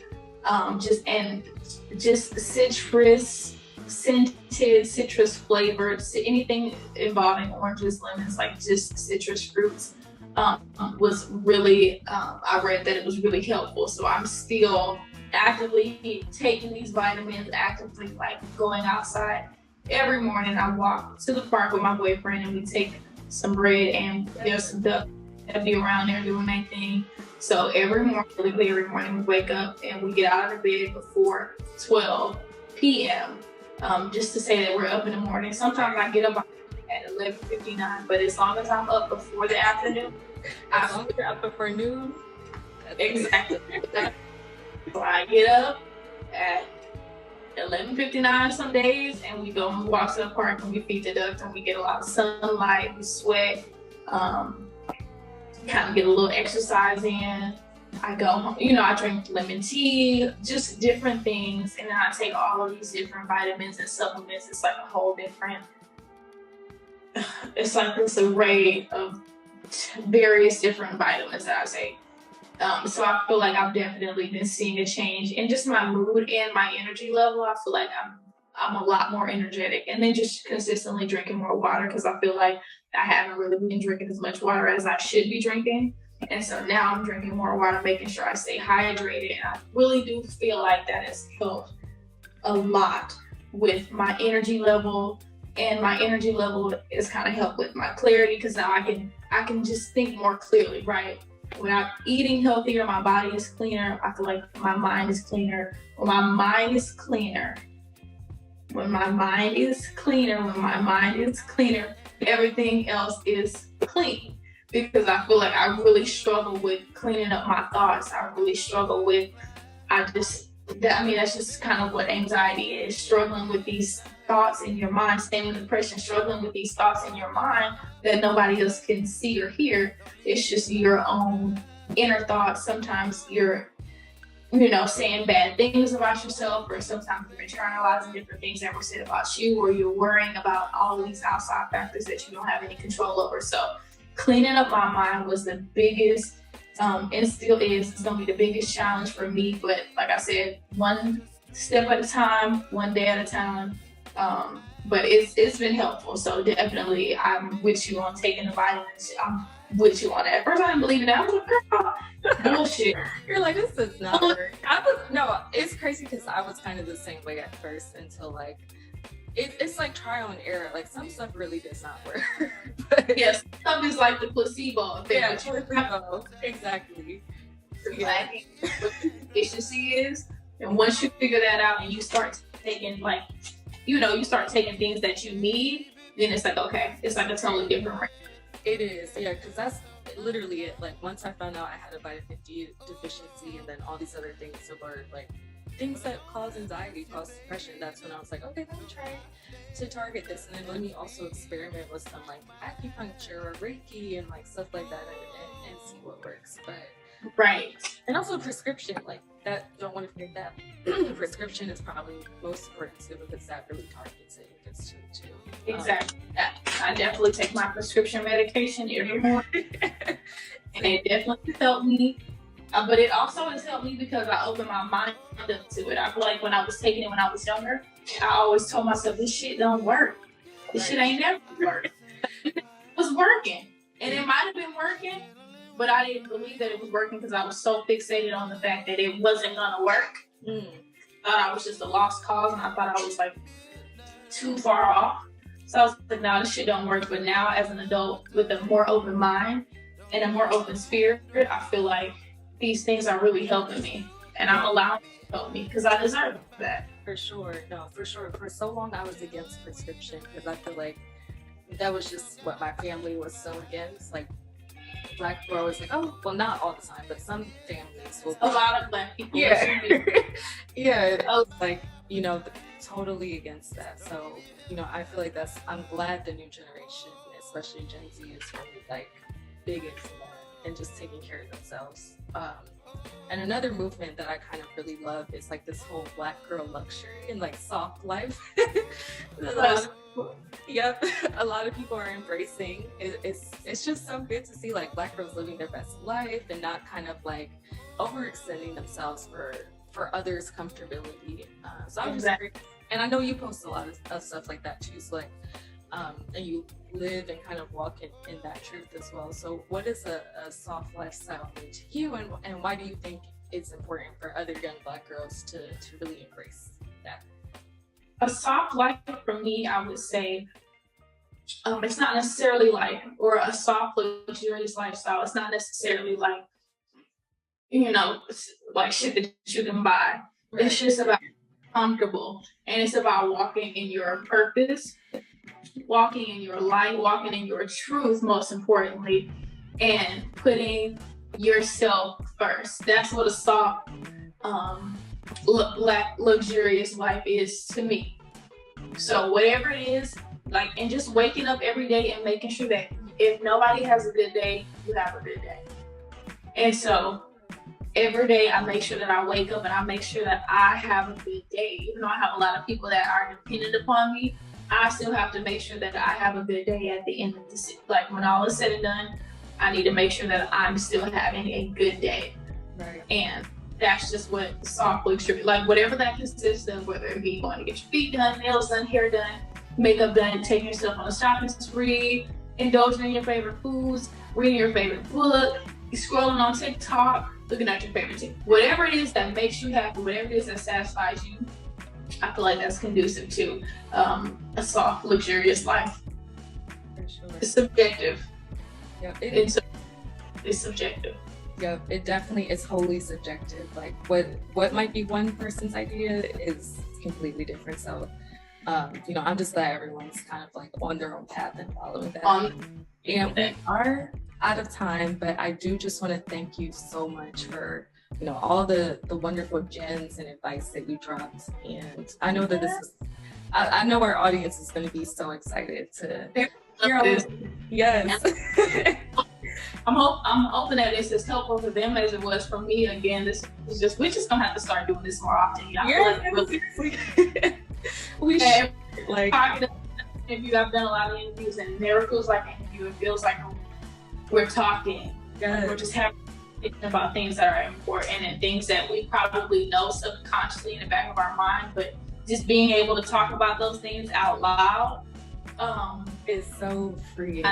Just citrus scented, citrus flavored, anything involving oranges, lemons, like just citrus fruits. Was really, I read that it was really helpful. So I'm still actively taking these vitamins, actively like going outside. Every morning I walk to the park with my boyfriend and we take some bread, and there's some ducks that be around there doing their thing. So every morning we wake up and we get out of the bed before 12 p.m. Just to say that we're up in the morning. Sometimes I get up at 11:59, but as long as I'm up before the afternoon, as long as you're up before noon. Exactly. So I get up at 11:59 some days, and we go and walk to the park and we feed the ducks and we get a lot of sunlight, we sweat, kind of get a little exercise in. I go home, I drink lemon tea, just different things, and then I take all of these different vitamins and supplements. It's like a whole different, it's like this array of various different vitamins that I take. So I feel like I've definitely been seeing a change in just my mood and my energy level. I feel like I'm a lot more energetic, and then just consistently drinking more water, because I feel like I haven't really been drinking as much water as I should be drinking. And so now I'm drinking more water, making sure I stay hydrated. And I really do feel like that has helped a lot with my energy level. And my energy level is kind of helped with my clarity, because now I can just think more clearly, right? When I'm eating healthier, my body is cleaner. I feel like my mind is cleaner. When my mind is cleaner, everything else is clean. Because I feel like I really struggle with cleaning up my thoughts. I really struggle with, that's just kind of what anxiety is, struggling with these thoughts in your mind. Same with depression, struggling with these thoughts in your mind that nobody else can see or hear. It's just your own inner thoughts. Sometimes you're, saying bad things about yourself, or sometimes you're internalizing different things that were said about you, or you're worrying about all of these outside factors that you don't have any control over. So cleaning up my mind was the biggest, and still is, it's gonna be the biggest challenge for me. But like I said, one step at a time, one day at a time. But it's been helpful. So definitely I'm with you on taking the vitamins. I'm with you on that. First I didn't believe in that. I was like, girl, bullshit. You're like, this is not work. It's crazy because I was kind of the same way at first until like, it's like trial and error. Like some stuff really does not work. But yes, stuff is like the placebo effect. Yeah, placebo. Exactly. Yeah. What efficiency is, and once you figure that out and you start taking you start taking things that you need, then it's like, okay, it's like a totally different range. It is, yeah, because that's literally it. Like once I found out I had a vitamin D deficiency, and then all these other things were like things that cause anxiety, cause depression. That's when I was like, okay, let me try to target this, and then let me also experiment with some like acupuncture or Reiki and like stuff like that, and see what works. But Right. and also prescription, like that. Don't want to forget that prescription is probably most important too, because that really targets it and gets to it too. Exactly. I definitely take my prescription medication every morning, and it definitely helped me. But it also has helped me because I opened my mind up to it. I feel like when I was taking it when I was younger, I always told myself, this shit don't work. This shit ain't never worked. It was working. And it might have been working, but I didn't believe that it was working because I was so fixated on the fact that it wasn't gonna work. I thought I was just a lost cause, and I thought I was like too far off. So I was like, no, this shit don't work. But now as an adult with a more open mind and a more open spirit, I feel like these things are really helping me, and I'm allowing them to help me because I deserve that. For sure. No, for sure. For so long I was against prescription because I feel like that was just what my family was so against. Like Black people are always like, oh, well, not all the time, but some families will. A lot of Black people. Yeah. Yeah. I was like, you know, totally against that. So, you know, I feel like I'm glad the new generation, especially Gen Z, is really like big into that and just taking care of themselves. And another movement that I kind of really love is like this whole Black girl luxury and like soft life. Yep, a lot of people are embracing. It's just so good to see like Black girls living their best life and not kind of like overextending themselves for others' comfortability. So I'm just and I know you post a lot of stuff like that too. So like, and you live and kind of walk in that truth as well. So what is a soft lifestyle mean to you, and why do you think it's important for other young Black girls to really embrace that? A soft life for me, I would say, it's not necessarily like, or a soft luxurious lifestyle. It's not necessarily like, you know, like shit that you can buy. Right. It's just about comfortable, and it's about walking in your purpose, walking in your light, walking in your truth, most importantly, and putting yourself first. That's what a soft, luxurious life is to me. So whatever it is, like, and just waking up every day and making sure that if nobody has a good day, you have a good day. And so every day I make sure that I wake up and I make sure that I have a good day. Even though I have a lot of people that are dependent upon me, I still have to make sure that I have a good day at the end of the, like when all is said and done, I need to make sure that I'm still having a good day. Right. And that's just what soft luxury, like whatever that consists of, whether it be going to get your feet done, nails done, hair done, makeup done, taking yourself on a shopping spree, indulging in your favorite foods, reading your favorite book, scrolling on TikTok, looking at your favorite thing. Whatever it is that makes you happy, whatever it is that satisfies you, I feel like that's conducive to a soft, luxurious life. For sure. It's subjective. Yeah, it's subjective. Yeah, it definitely is wholly subjective. Like what might be one person's idea is completely different. So, you know, I'm just glad everyone's kind of like on their own path and following that. And we are out of time, but I do just want to thank you so much for, you know, all the wonderful gems and advice that you dropped. And I know that this is, I know our audience is going to be so excited to hear all this. Yes. I'm hoping that this is helpful for them as it was for me. Again, this is just, we're just gonna have to start doing this more often. You know, we should. Like, interview, I've done a lot of interviews, and it never feels like an interview. It feels like we're talking. Like we're just having about things that are important and things that we probably know subconsciously in the back of our mind, but just being able to talk about those things out loud is so freeing.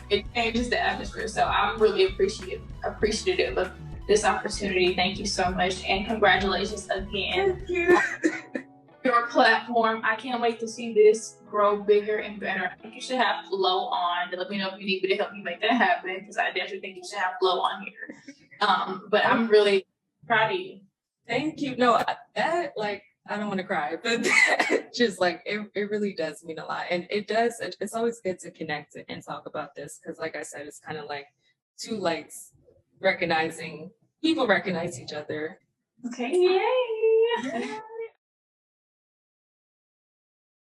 It changes the atmosphere. So I'm really appreciative of this opportunity. Thank you so much, and congratulations again. Thank you. Your platform. I can't wait to see this grow bigger and better. I think you should have Flo on. Let me know if you need me to help you make that happen, because I definitely think you should have Flo on here. But I'm really proud of you. Thank you. No, that, like, I don't want to cry, but just like it really does mean a lot. And it's always good to connect and talk about this because, like I said, it's kind of like two lights recognizing people recognize each other. Okay, yay!